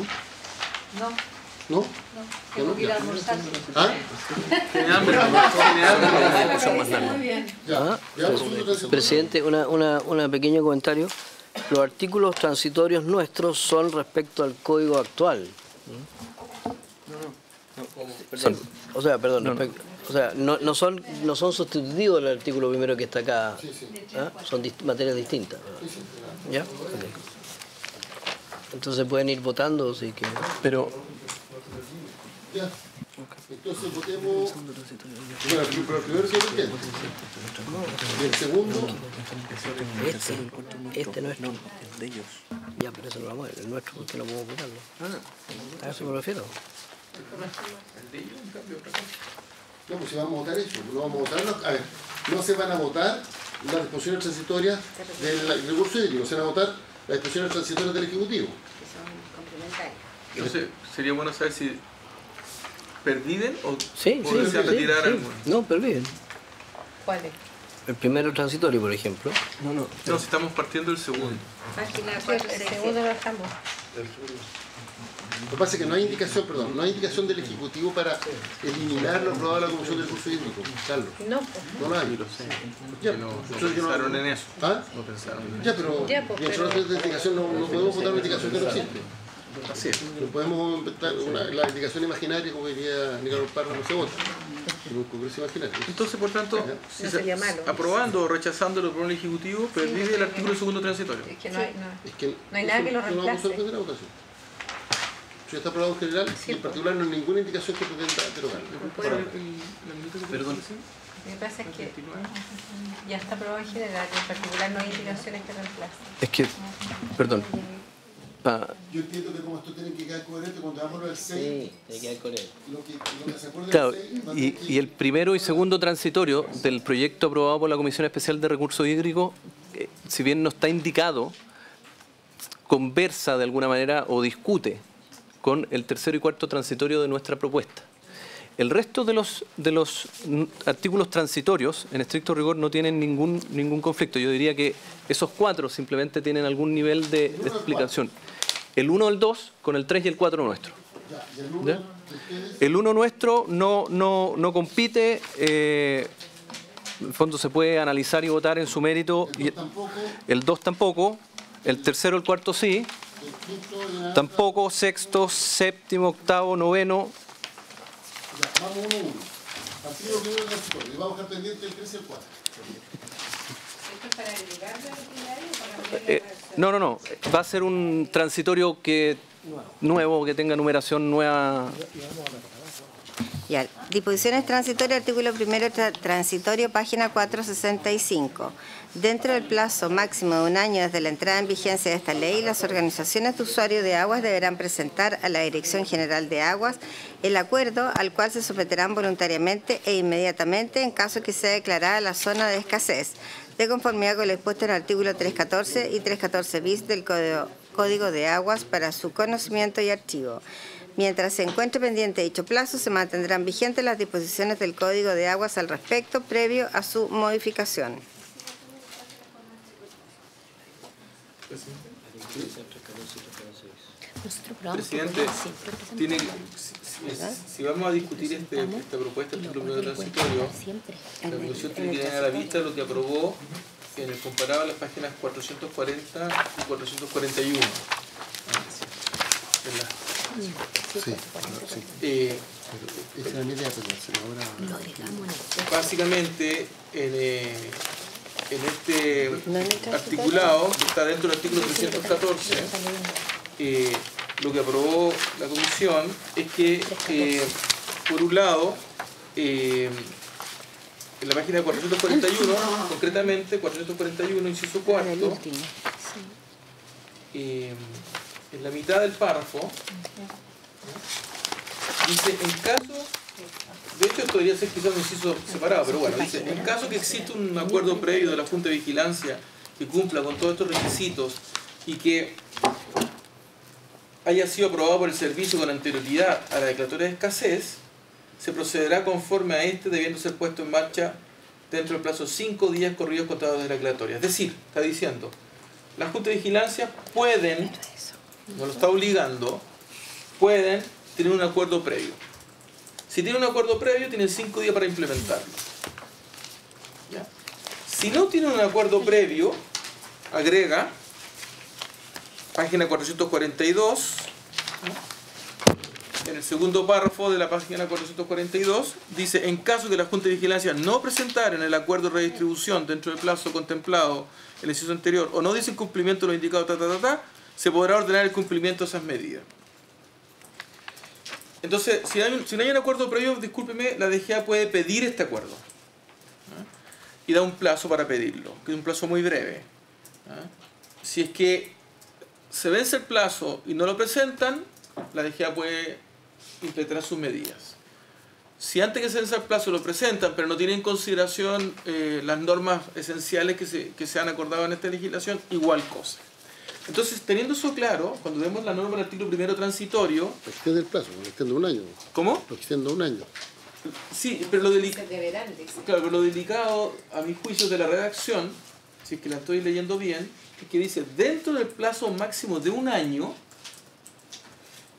No. ¿No? Tengo que ir a almorzar. ¿Ah? Muy bien. Ya, el segundo transitorio. Presidente, una pequeño comentario. Los artículos transitorios nuestros son respecto al código actual. O sea, no son sustitutivos del artículo primero que está acá. ¿Ah? Son materias distintas. ¿Ya? Okay. Entonces pueden ir votando, así que. Pero Ya. Entonces votemos. Bueno, el primero se pendiente. Y el segundo. Este nuestro. De ellos. Ya, pero eso no lo vamos a ver. El nuestro, ¿por qué no podemos votarlo? A eso me refiero. No, pues si vamos a votar eso, no vamos a votar. A ver, no se van a votar las disposiciones transitorias del recurso hídrico, se van a votar las disposiciones transitorias del Ejecutivo. Que son complementarias. Entonces, sería bueno saber si perdiden o Sí, se retirar alguno. No, perviven. ¿Cuál es? El primero transitorio, por ejemplo. No, si estamos partiendo del segundo. Página El 467. segundo lo dejamos. Lo que pasa es que no hay indicación del Ejecutivo para eliminar lo aprobado de la Comisión del Recurso Hídrico, Carlos. No, No lo hay. Ya, No entonces yo no- pensaron en eso. ¿Ah? No pensaron en eso. Ya, pero Ya, pues, mientras no tenga indicación no podemos votar una indicación que no existe. Así es. No podemos inventar la indicación imaginaria como diría Nicolás Parra, no se vota. En un congreso imaginario. Entonces, por tanto, si No se- sería malo. aprobando o rechazándolo por un ejecutivo, pervive el artículo segundo transitorio. es que no hay. Es que No hay nada que lo no vamos a reemplace. someter a votación. Si está aprobado en general, y en particular no hay ninguna indicación que pretenda derogarlo. Perdón. Lo que pasa es que ya está aprobado en general y en particular no hay indicaciones que reemplacen. Es que, perdón. Yo entiendo que como esto tiene que quedar coherente cuando vamos al 6, hay que ir con él. lo que se acuerde Claro, del 6 va a tener que- y el primero y segundo transitorio del proyecto aprobado por la Comisión Especial de Recursos Hídricos, si bien no está indicado, conversa de alguna manera o discute con el tercero y cuarto transitorio de nuestra propuesta. El resto de los artículos transitorios, en estricto rigor, no tienen ningún conflicto. Yo diría que esos 4 simplemente tienen algún nivel de explicación. El 1, el 2, con el 3 y el 4 nuestro. ¿Ya? El 1 nuestro no compite, en el fondo se puede analizar y votar en su mérito. Y el 2 tampoco. El tercero, el cuarto sí. El quinto ya... Tampoco. Sexto, séptimo, octavo, noveno. Ya, vamos uno a uno. Artículo primero del transitorio. Y vamos a dejar pendiente el 3 y el 4. ¿Esto es para agregarle al itinerario o para cambiar No, no, no. Va a ser un transitorio nuevo, que tenga numeración nueva. Ya, disposiciones transitorias, artículo primero transitorio, página 465. Dentro del plazo máximo de un año desde la entrada en vigencia de esta ley, las organizaciones de usuarios de aguas deberán presentar a la Dirección General de Aguas el acuerdo al cual se someterán voluntariamente e inmediatamente en caso que sea declarada la zona de escasez, de conformidad con lo expuesto en el artículo 314 y 314 bis del Código de Aguas para su conocimiento y archivo. Mientras se encuentre pendiente dicho plazo, se mantendrán vigentes las disposiciones del Código de Aguas al respecto, previo a su modificación. Presidente, si vamos a discutir esta propuesta, este grupo de transitorio, la Comisión tiene que tener a la vista lo que aprobó en el comparado a las páginas 440 y 441. Básicamente, en este articulado, que está dentro del artículo 314, lo que aprobó la Comisión es que, por un lado, en la página 441, concretamente 441, inciso cuarto, en la mitad del párrafo, dice, en caso, de hecho esto debería ser quizás un inciso separado, pero bueno, dice, en caso que exista un acuerdo previo de la Junta de Vigilancia que cumpla con todos estos requisitos y que haya sido aprobado por el servicio con anterioridad a la declaratoria de escasez, se procederá conforme a este, debiendo ser puesto en marcha dentro del plazo de 5 días corridos contados de la declaratoria. Es decir, está diciendo, las Juntas de Vigilancia pueden, no lo está obligando, pueden tener un acuerdo previo. Si tienen un acuerdo previo, tienen 5 días para implementarlo. ¿Ya? Si no tienen un acuerdo previo, agrega, página 442, en el segundo párrafo de la página 442, dice, en caso que la Junta de Vigilancia no presentara en el acuerdo de redistribución dentro del plazo contemplado en el inciso anterior, o no dice cumplimiento de lo indicado, se podrá ordenar el cumplimiento de esas medidas. Entonces, si no hay un acuerdo previo, discúlpeme, la DGA puede pedir este acuerdo. Y da un plazo para pedirlo, que es un plazo muy breve. Si es que se vence el plazo y no lo presentan, la DGA puede implementar sus medidas. Si antes que se vence el plazo lo presentan, pero no tienen en consideración las normas esenciales que se han acordado en esta legislación, igual cosa. Entonces, teniendo eso claro, cuando vemos la norma del artículo primero transitorio... Lo extiende el plazo, lo extiende un año. ¿Cómo? Lo extiende un año. Sí, pero lo delicado, a mi juicio, de la redacción, si es que la estoy leyendo bien, es que dice, dentro del plazo máximo de un año,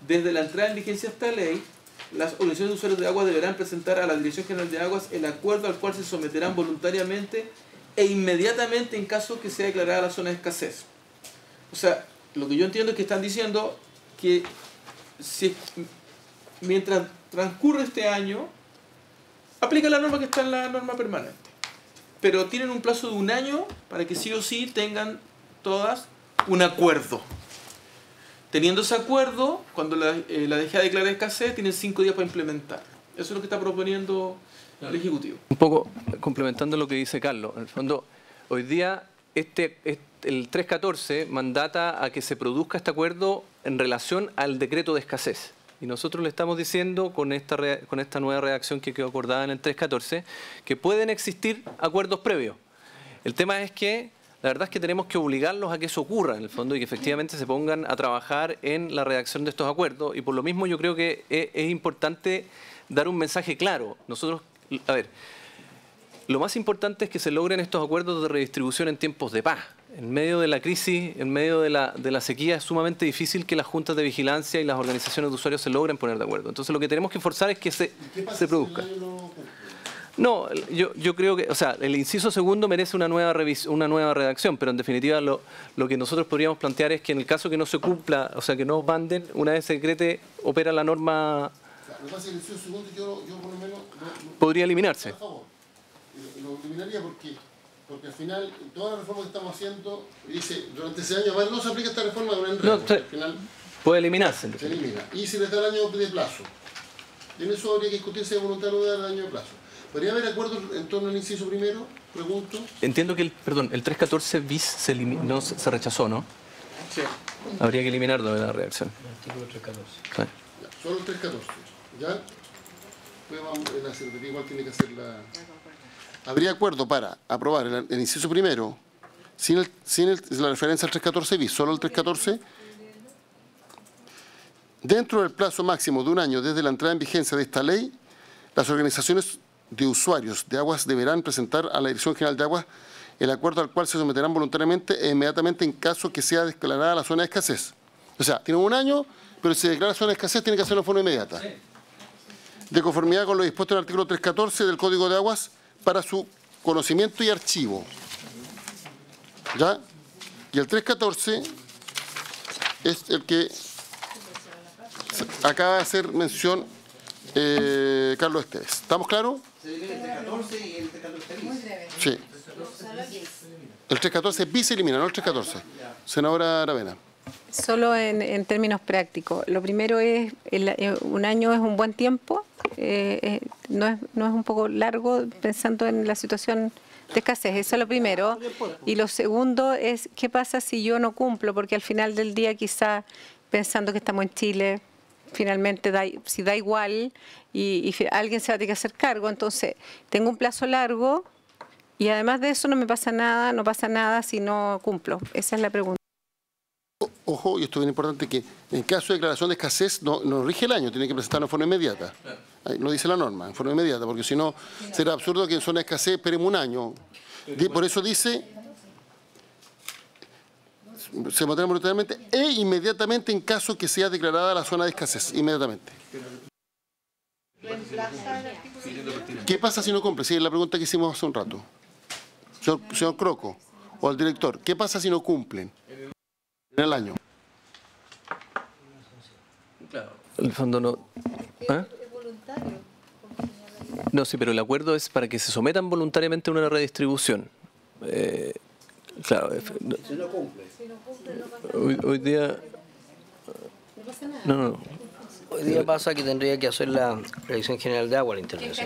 desde la entrada en vigencia de esta ley, las organizaciones de usuarios de aguas deberán presentar a la Dirección General de Aguas el acuerdo al cual se someterán voluntariamente e inmediatamente en caso que sea declarada la zona de escasez. O sea, lo que yo entiendo es que están diciendo que mientras transcurre este año, aplica la norma que está en la norma permanente. Pero tienen un plazo de un año para que sí o sí tengan todas un acuerdo. Teniendo ese acuerdo, cuando la DGA declara escasez, tienen 5 días para implementarlo. Eso es lo que está proponiendo el Ejecutivo. Un poco complementando lo que dice Carlos. En el fondo, hoy día el 314 mandata a que se produzca este acuerdo en relación al decreto de escasez. Y nosotros le estamos diciendo con esta nueva redacción que quedó acordada en el 314 que pueden existir acuerdos previos. El tema es que la verdad es que tenemos que obligarlos a que eso ocurra en el fondo y que efectivamente se pongan a trabajar en la redacción de estos acuerdos. Y por lo mismo yo creo que es importante dar un mensaje claro. Nosotros, a ver, lo más importante es que se logren estos acuerdos de redistribución en tiempos de paz. En medio de la crisis, en medio de la sequía, es sumamente difícil que las juntas de vigilancia y las organizaciones de usuarios se logren poner de acuerdo. Entonces lo que tenemos que forzar es que se produzca. No, yo creo que, o sea, el inciso segundo merece una nueva redacción, pero en definitiva lo que nosotros podríamos plantear es que en el caso que no se cumpla, o sea, que no manden, una vez se decrete, opera la norma. Lo que pasa es que el inciso segundo yo por lo menos podría eliminarse. Por favor, lo eliminaría porque al final toda la reforma que estamos haciendo dice durante ese año no se aplica esta reforma de un enredo, al final puede eliminarse. Se elimina. Y se les da el año de plazo. Y en eso habría que discutirse de voluntad no dar el año de plazo. ¿Podría haber acuerdo en torno al inciso primero? Pregunto. Entiendo que el 314 bis se rechazó, ¿no? Sí. Habría que eliminarlo de la redacción. El artículo 314. Sí. Ya, solo el 314. ¿Ya? Pues vamos, la Secretaría igual tiene que hacer la... ¿Habría acuerdo para aprobar el inciso primero sin la referencia al 314 bis, solo el 314? Dentro del plazo máximo de un año desde la entrada en vigencia de esta ley, las organizaciones de usuarios de aguas deberán presentar a la Dirección General de Aguas el acuerdo al cual se someterán voluntariamente e inmediatamente en caso que sea declarada la zona de escasez. O sea, tienen un año, pero si se declara zona de escasez tiene que hacerlo de forma inmediata. De conformidad con lo dispuesto en el artículo 314 del Código de Aguas para su conocimiento y archivo. ¿Ya? Y el 314 es el que acaba de hacer mención Carlos Esteves. ¿Estamos claros? Se elimina el 314 y el 314 bis. Sí. El 314 bis se elimina, no el 314. Senadora Aravena. Solo en términos prácticos. Lo primero es, un año es un buen tiempo, no es un poco largo pensando en la situación de escasez, eso es lo primero. Y lo segundo es, ¿qué pasa si yo no cumplo? Porque al final del día quizá, pensando que estamos en Chile, finalmente si da igual y alguien se va a tener que hacer cargo, entonces tengo un plazo largo y además de eso no me pasa nada, no pasa nada si no cumplo. Esa es la pregunta. Ojo, y esto es bien importante, que en caso de declaración de escasez no rige el año, tiene que presentarlo en forma inmediata. Ahí lo dice la norma, en forma inmediata, porque si no será absurdo que en zona de escasez esperemos un año. Por eso dice, se mantendrá voluntariamente e inmediatamente en caso que sea declarada la zona de escasez, inmediatamente. ¿Qué pasa si no cumple? Sí, es la pregunta que hicimos hace un rato. Señor Croco, o al director, ¿qué pasa si no cumplen en el año? Claro, el fondo no... ¿eh? Es voluntario. No, sí, pero el acuerdo es para que se sometan voluntariamente a una redistribución. Claro. Si no cumple. Hoy día... No. Hoy día pasa que tendría que hacer la Dirección General de Agua la intervención.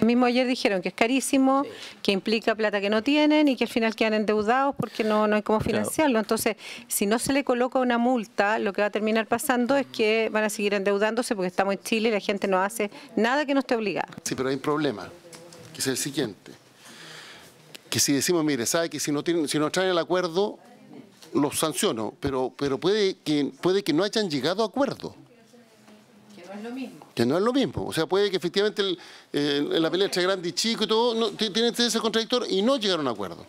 Mismo ayer dijeron que es carísimo, que implica plata que no tienen y que al final quedan endeudados porque no hay cómo financiarlo. Entonces, si no se le coloca una multa, lo que va a terminar pasando es que van a seguir endeudándose porque estamos en Chile y la gente no hace nada que no esté obligada. Sí, pero hay un problema, que es el siguiente. Que si decimos, mire, sabe que si no traen el acuerdo, los sanciono, pero puede que no hayan llegado a acuerdo. Que no es lo mismo. Que no es lo mismo. O sea, puede que efectivamente en la pelea entre grande y chico y todo, tienen ese contradictor y no llegaron a acuerdo.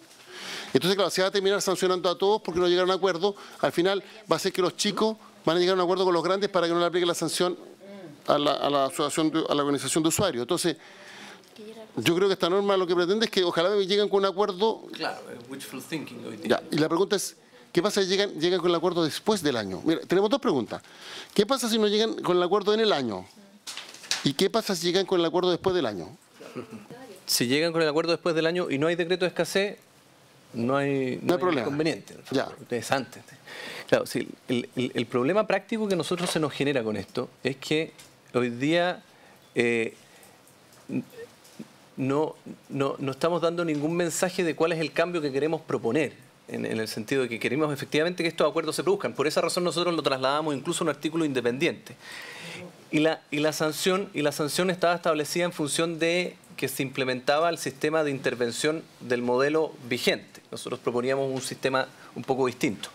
Entonces, claro, se va a terminar sancionando a todos porque no llegaron a acuerdo. Al final va a ser que los chicos van a llegar a un acuerdo con los grandes para que no le aplique la sanción a la asociación, a la organización de usuarios. Entonces, yo creo que esta norma lo que pretende es que ojalá lleguen con un acuerdo. Claro, wishful thinking hoy día. Ya, y la pregunta es, ¿qué pasa si llegan con el acuerdo después del año? Mira, tenemos dos preguntas. ¿Qué pasa si no llegan con el acuerdo en el año? ¿Y qué pasa si llegan con el acuerdo después del año? Si llegan con el acuerdo después del año y no hay decreto de escasez, no hay problema. Inconveniente. Ya. Es antes. Claro, sí, el problema práctico que nosotros se nos genera con esto es que hoy día no estamos dando ningún mensaje de cuál es el cambio que queremos proponer, en el sentido de que queremos efectivamente que estos acuerdos se produzcan. Por esa razón nosotros lo trasladamos incluso a un artículo independiente. Y la sanción estaba establecida en función de que se implementaba el sistema de intervención del modelo vigente. Nosotros proponíamos un sistema un poco distinto.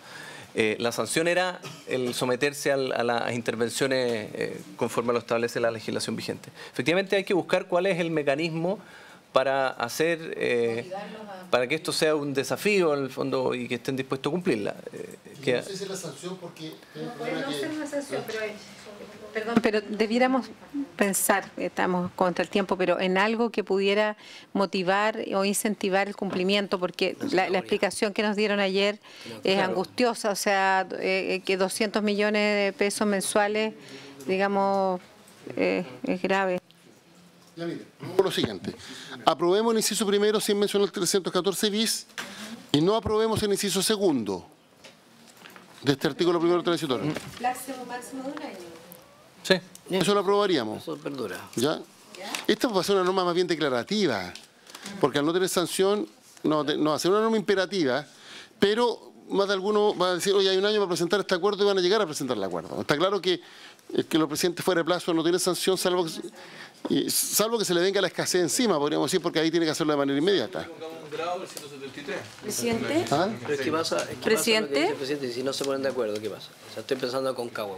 La sanción era el someterse a las intervenciones conforme lo establece la legislación vigente. Efectivamente hay que buscar cuál es el mecanismo para hacer, para que esto sea un desafío en el fondo y que estén dispuestos a cumplirla. No sé si es la sanción porque... No ser una sanción, pero debiéramos pensar, estamos contra el tiempo, pero en algo que pudiera motivar o incentivar el cumplimiento, porque la explicación que nos dieron ayer es angustiosa, o sea, que 200 millones de pesos mensuales, digamos, es grave. Ya mire, por lo siguiente, aprobemos el inciso primero sin mencionar el 314 bis y no aprobemos el inciso segundo de este artículo primero transitorio. Máximo de un año. Sí. Eso lo aprobaríamos. Eso perdura. ¿Ya? Esta va a ser una norma más bien declarativa, porque al no tener sanción, no va a ser una norma imperativa, pero más de alguno va a decir, oye, hay un año para presentar este acuerdo y van a llegar a presentar el acuerdo. Está claro que los presidentes fuera de plazo no tienen sanción, salvo que se le venga la escasez encima, podríamos decir, porque ahí tiene que hacerlo de manera inmediata. Presidente. ¿Ah? Pero ¿qué pasa? Presidente. Pasa lo que dice el presidente, si no se ponen de acuerdo, ¿qué pasa? O sea, estoy pensando con Cagua.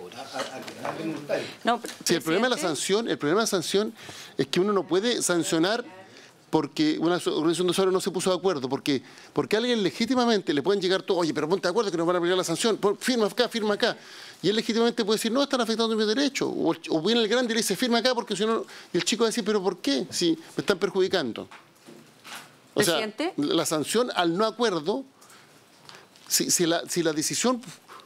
No, Sí, el problema de la sanción es que uno no puede sancionar porque una organización de usuarios no se puso de acuerdo, porque a alguien legítimamente le pueden llegar todo, oye, pero ponte de acuerdo que nos van a aplicar la sanción, firma acá, y él legítimamente puede decir, no, están afectando mis derechos, o viene el grande y le dice, firma acá, porque si no, y el chico va a decir, pero ¿por qué? Si me están perjudicando. O sea, Presidente. la sanción al no acuerdo, si la decisión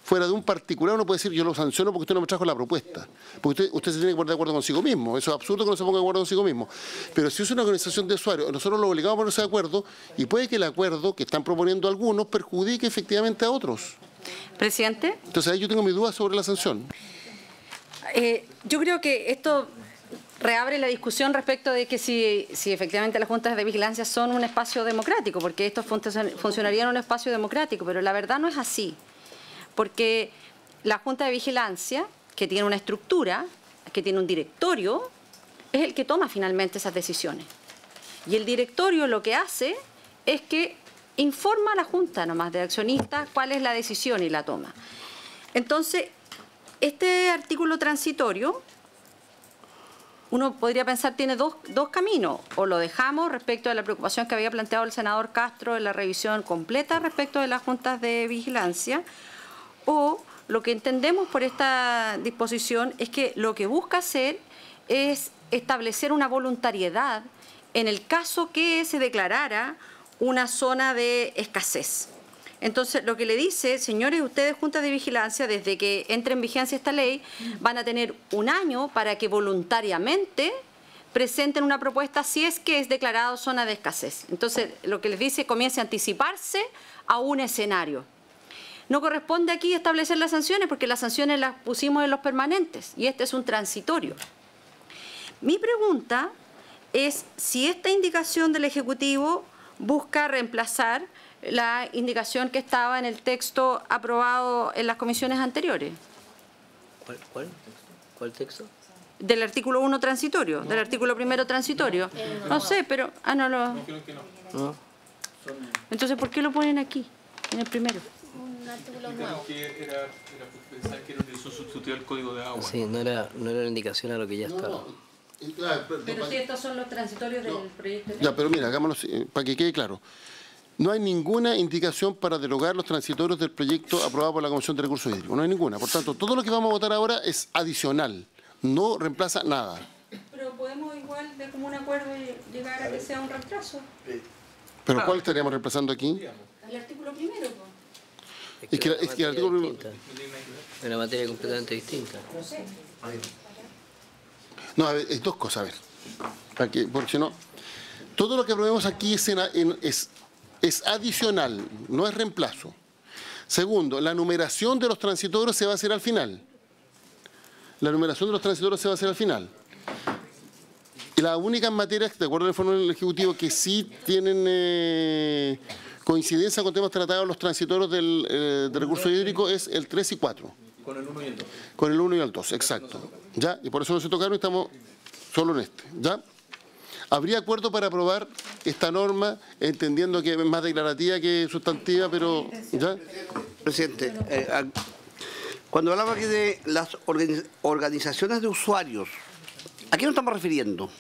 fuera de un particular, uno puede decir, yo lo sanciono porque usted no me trajo la propuesta. Porque usted se tiene que poner de acuerdo consigo mismo. Eso es absurdo que no se ponga de acuerdo consigo mismo. Pero si es una organización de usuarios, nosotros lo obligamos a ponerse de acuerdo y puede que el acuerdo que están proponiendo algunos perjudique efectivamente a otros. Presidente. Entonces ahí yo tengo mis dudas sobre la sanción. Yo creo que esto reabre la discusión respecto de que si efectivamente las juntas de vigilancia son un espacio democrático, porque esto funcionaría en un espacio democrático, pero la verdad no es así. Porque la Junta de Vigilancia, que tiene una estructura, que tiene un directorio, es el que toma finalmente esas decisiones. Y el directorio lo que hace es que informa a la Junta nomás de accionistas cuál es la decisión y la toma. Entonces, este artículo transitorio, uno podría pensar tiene dos caminos. O lo dejamos respecto de la preocupación que había planteado el senador Castro en la revisión completa respecto de las juntas de vigilancia, o lo que entendemos por esta disposición es que lo que busca hacer es establecer una voluntariedad en el caso que se declarara una zona de escasez. Entonces, lo que le dice, señores, ustedes juntas de vigilancia, desde que entre en vigencia esta ley, van a tener un año para que voluntariamente presenten una propuesta si es que es declarado zona de escasez. Entonces, lo que les dice, comience a anticiparse a un escenario. No corresponde aquí establecer las sanciones porque las sanciones las pusimos en los permanentes y este es un transitorio. Mi pregunta es si esta indicación del Ejecutivo busca reemplazar la indicación que estaba en el texto aprobado en las comisiones anteriores. ¿Cuál texto? Del artículo 1 transitorio, del artículo 1 transitorio. No sé, pero... No. Entonces, ¿por qué lo ponen aquí, en el primero? Un artículo nuevo. Era pensar que era un sustituir el código de agua. Sí, no era una indicación a lo que ya estaba. Pero si estos son los transitorios del proyecto de ley. Ya, pero mira, hagámoslo para que quede claro. No hay ninguna indicación para derogar los transitorios del proyecto aprobado por la Comisión de Recursos Hídricos. No hay ninguna. Por tanto, todo lo que vamos a votar ahora es adicional. No reemplaza nada. Pero podemos igual ver como un acuerdo y llegar a que sea un reemplazo. ¿Pero cuál estaríamos reemplazando aquí? El artículo 1. Es que el artículo primero... Es una materia completamente distinta. No sé. No, a ver, es dos cosas, a ver. Porque si no, todo lo que aprobemos aquí es adicional, no es reemplazo. Segundo, la numeración de los transitorios se va a hacer al final. La numeración de los transitorios se va a hacer al final. Y las únicas materias, de acuerdo al informe del Ejecutivo, que sí tienen coincidencia con temas tratados los transitorios del recurso hídrico es el 3 y 4. Con el 1 y el 2. Con el 1 y el 2, exacto. ¿Ya? Y por eso no se tocaron y estamos solo en este. ¿Ya? ¿Habría acuerdo para aprobar esta norma, entendiendo que es más declarativa que sustantiva, pero... ¿ya? Presidente, cuando hablaba aquí de las organizaciones de usuarios, ¿a qué nos estamos refiriendo?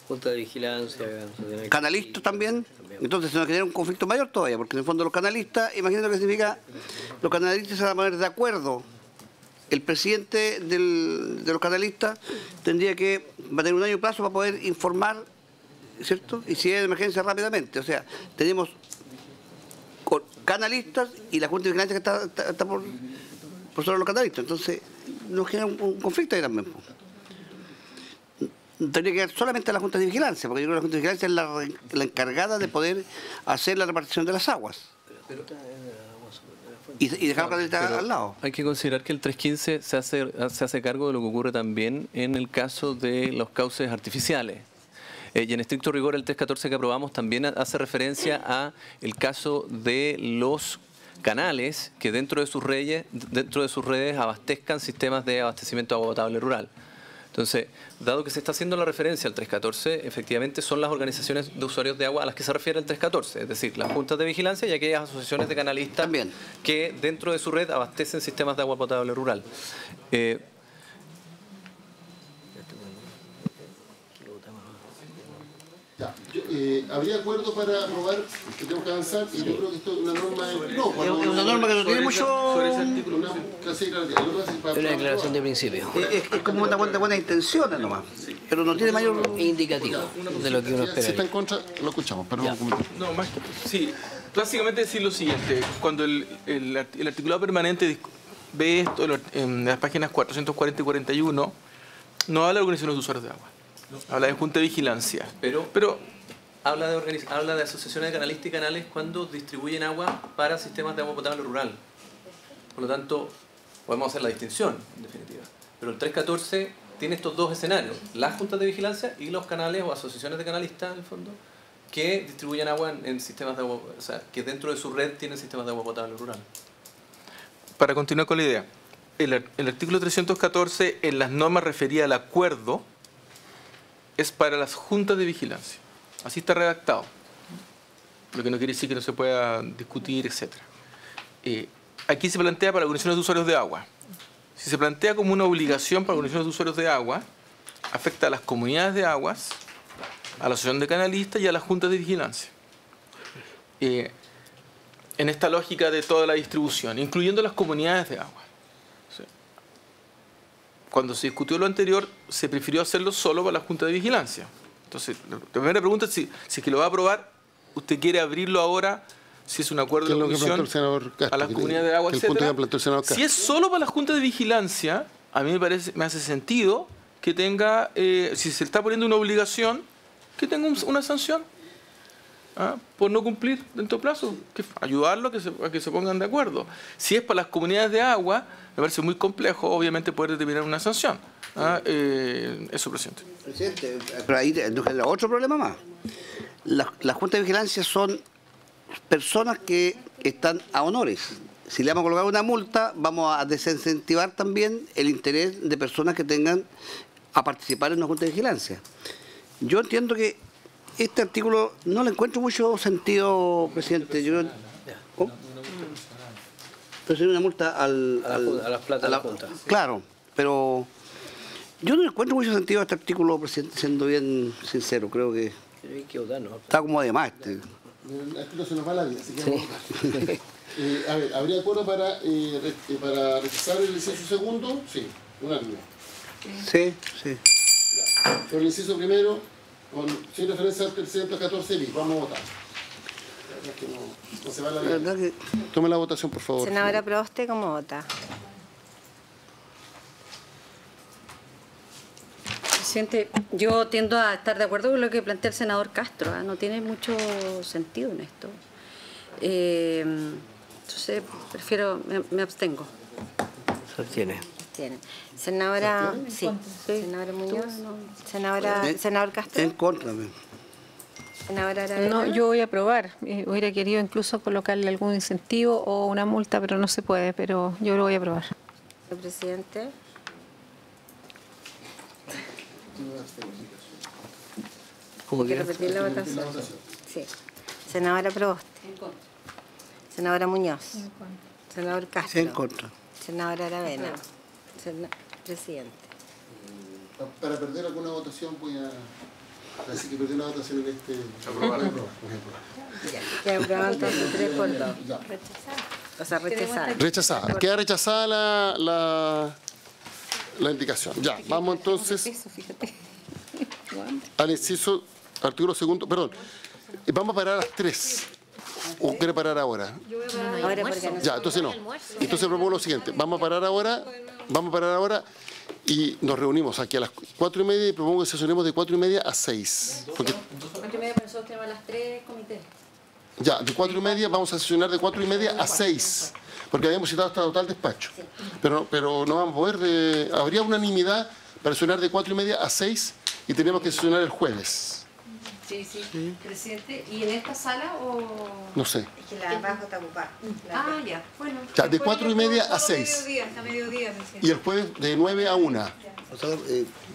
Junta de Vigilancia. Canalistas también. Entonces se nos genera un conflicto mayor todavía, porque en el fondo los canalistas, imagínate lo que significa, los canalistas se van a poner de acuerdo. El presidente de los canalistas tendría que tener un año plazo para poder informar, ¿cierto? Y si es de emergencia rápidamente. O sea, tenemos canalistas y la Junta de Vigilancia que está por sobre los canalistas. Entonces nos genera un conflicto ahí también. Tendría que ir solamente a la Junta de Vigilancia, porque yo creo que la Junta de Vigilancia es la encargada de poder hacer la repartición de las aguas. Y dejar la canalista al lado. Hay que considerar que el 315 se hace cargo de lo que ocurre también en el caso de los cauces artificiales. Y en estricto rigor el 314 que aprobamos también hace referencia a el caso de los canales que dentro de sus redes abastezcan sistemas de abastecimiento de agua potable rural. Entonces, dado que se está haciendo la referencia al 314, efectivamente son las organizaciones de usuarios de agua a las que se refiere el 314, es decir, las juntas de vigilancia y aquellas asociaciones de canalistas también, que dentro de su red abastecen sistemas de agua potable rural. Habría acuerdo para aprobar, que tenemos que avanzar, y yo creo que esto es una norma... Es una norma que no tiene mucho... Sobre ese artículo, una declaración de principio. Es como una buena intención nomás, pero no tiene mayor indicativo de lo que uno espera. Si está en contra, lo escuchamos, pero no, más que, sí, básicamente decir lo siguiente, cuando el articulado permanente ve esto en las páginas 440 y 41, no habla de organizaciones de usuarios de agua, habla de Junta de Vigilancia. Pero habla de asociaciones de canalistas y canales cuando distribuyen agua para sistemas de agua potable rural. Por lo tanto, podemos hacer la distinción, en definitiva. Pero el 314 tiene estos dos escenarios, las juntas de vigilancia y los canales o asociaciones de canalistas, en el fondo, que distribuyen agua en sistemas de agua, o sea, que dentro de su red tienen sistemas de agua potable rural. Para continuar con la idea, el artículo 314 en las normas refería al acuerdo es para las juntas de vigilancia. Así está redactado, lo que no quiere decir que no se pueda discutir, etc. Aquí se plantea para organizaciones de usuarios de agua. Si se plantea como una obligación para organizaciones de usuarios de agua, afecta a las comunidades de aguas, a la asociación de canalistas y a las juntas de vigilancia. En esta lógica de toda la distribución, incluyendo las comunidades de agua. Cuando se discutió lo anterior, se prefirió hacerlo solo para la Junta de Vigilancia. Entonces, la primera pregunta es si es que lo va a aprobar, ¿usted quiere abrirlo ahora, si es un acuerdo de la Comisión, a las comunidades de agua, etcétera? Si es solo para la Junta de Vigilancia, a mí me hace sentido que tenga, si se está poniendo una obligación, que tenga una sanción por no cumplir dentro del plazo, que ayudarlo a que se pongan de acuerdo. Si es para las comunidades de agua, me parece muy complejo, obviamente, poder determinar una sanción. Eso, presidente. Presidente, pero ahí otro problema más. Las juntas de vigilancia son personas que están a honores. Si le vamos a colocar una multa, vamos a desincentivar también el interés de personas que tengan a participar en una junta de vigilancia. Yo entiendo que este artículo no le encuentro mucho sentido, presidente. ¿Cómo? Entonces una multa a las plata de la Junta. Claro, pero yo no le encuentro mucho sentido a este artículo, presidente, siendo bien sincero. Creo que está como de más. El artículo se nos va la vida, así que vamos a votar. A ver, ¿habría acuerdo para rechazar el inciso segundo? Sí, unánime. Sí. Por el inciso primero, sin referencia al 314 bis, vamos a votar. No se va la vida. Tome la votación, por favor. Senadora Proboste, ¿cómo vota? Presidente, yo tiendo a estar de acuerdo con lo que plantea el senador Castro. No tiene mucho sentido en esto. Entonces, me abstengo. Se abstiene. Senadora, sí. Senadora Muñoz, senador Castro. En contra. Senadora Aravena. No, yo voy a aprobar. Hubiera querido incluso colocarle algún incentivo o una multa, pero no se puede, pero yo lo voy a aprobar. Señor presidente. ¿Quiere repetir la votación? Sí. Senadora Proboste. Senadora Muñoz. Senador Castro. En contra. Senadora Aravena. Presidente. Para perder alguna votación voy a Así que perdió una votación en este... Aprobar, por ejemplo. Queda aprobado entonces 3 por 2. Ya. O sea, rechazada. Rechazada. Queda rechazada la indicación. Ya, vamos entonces al inciso, artículo segundo, perdón. Vamos a parar a las 3. ¿O quiere parar ahora? Ahora porque no. Ya, entonces no. Entonces propongo lo siguiente. Vamos a parar ahora y nos reunimos aquí a las 4:30 y propongo que sesionemos de 4:30 a 6. Porque 4:30, nosotros tenemos las 3 comités. ya, de 4:30 vamos a sesionar de 4:30 a 6. Porque habíamos citado hasta total despacho. Pero no vamos a poder... habría unanimidad para sesionar de 4:30 a 6 y tenemos que sesionar el jueves. Sí, presidente. ¿Y en esta sala o...? No sé. Es que la de abajo está ocupada. Ah, ya, bueno. Ya, de 4:30 a 6. Hasta mediodía, presidente. Y el jueves de 9 a 1. O sea,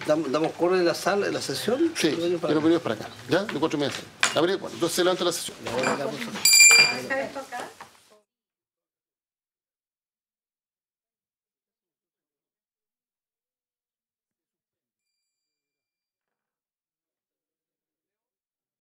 ¿damos corre en la sala, en la sesión? Sí, pero venimos para acá. ¿Ya? De 4:30 a 6. Entonces se levanta la sesión. ¿Dejar esto acá?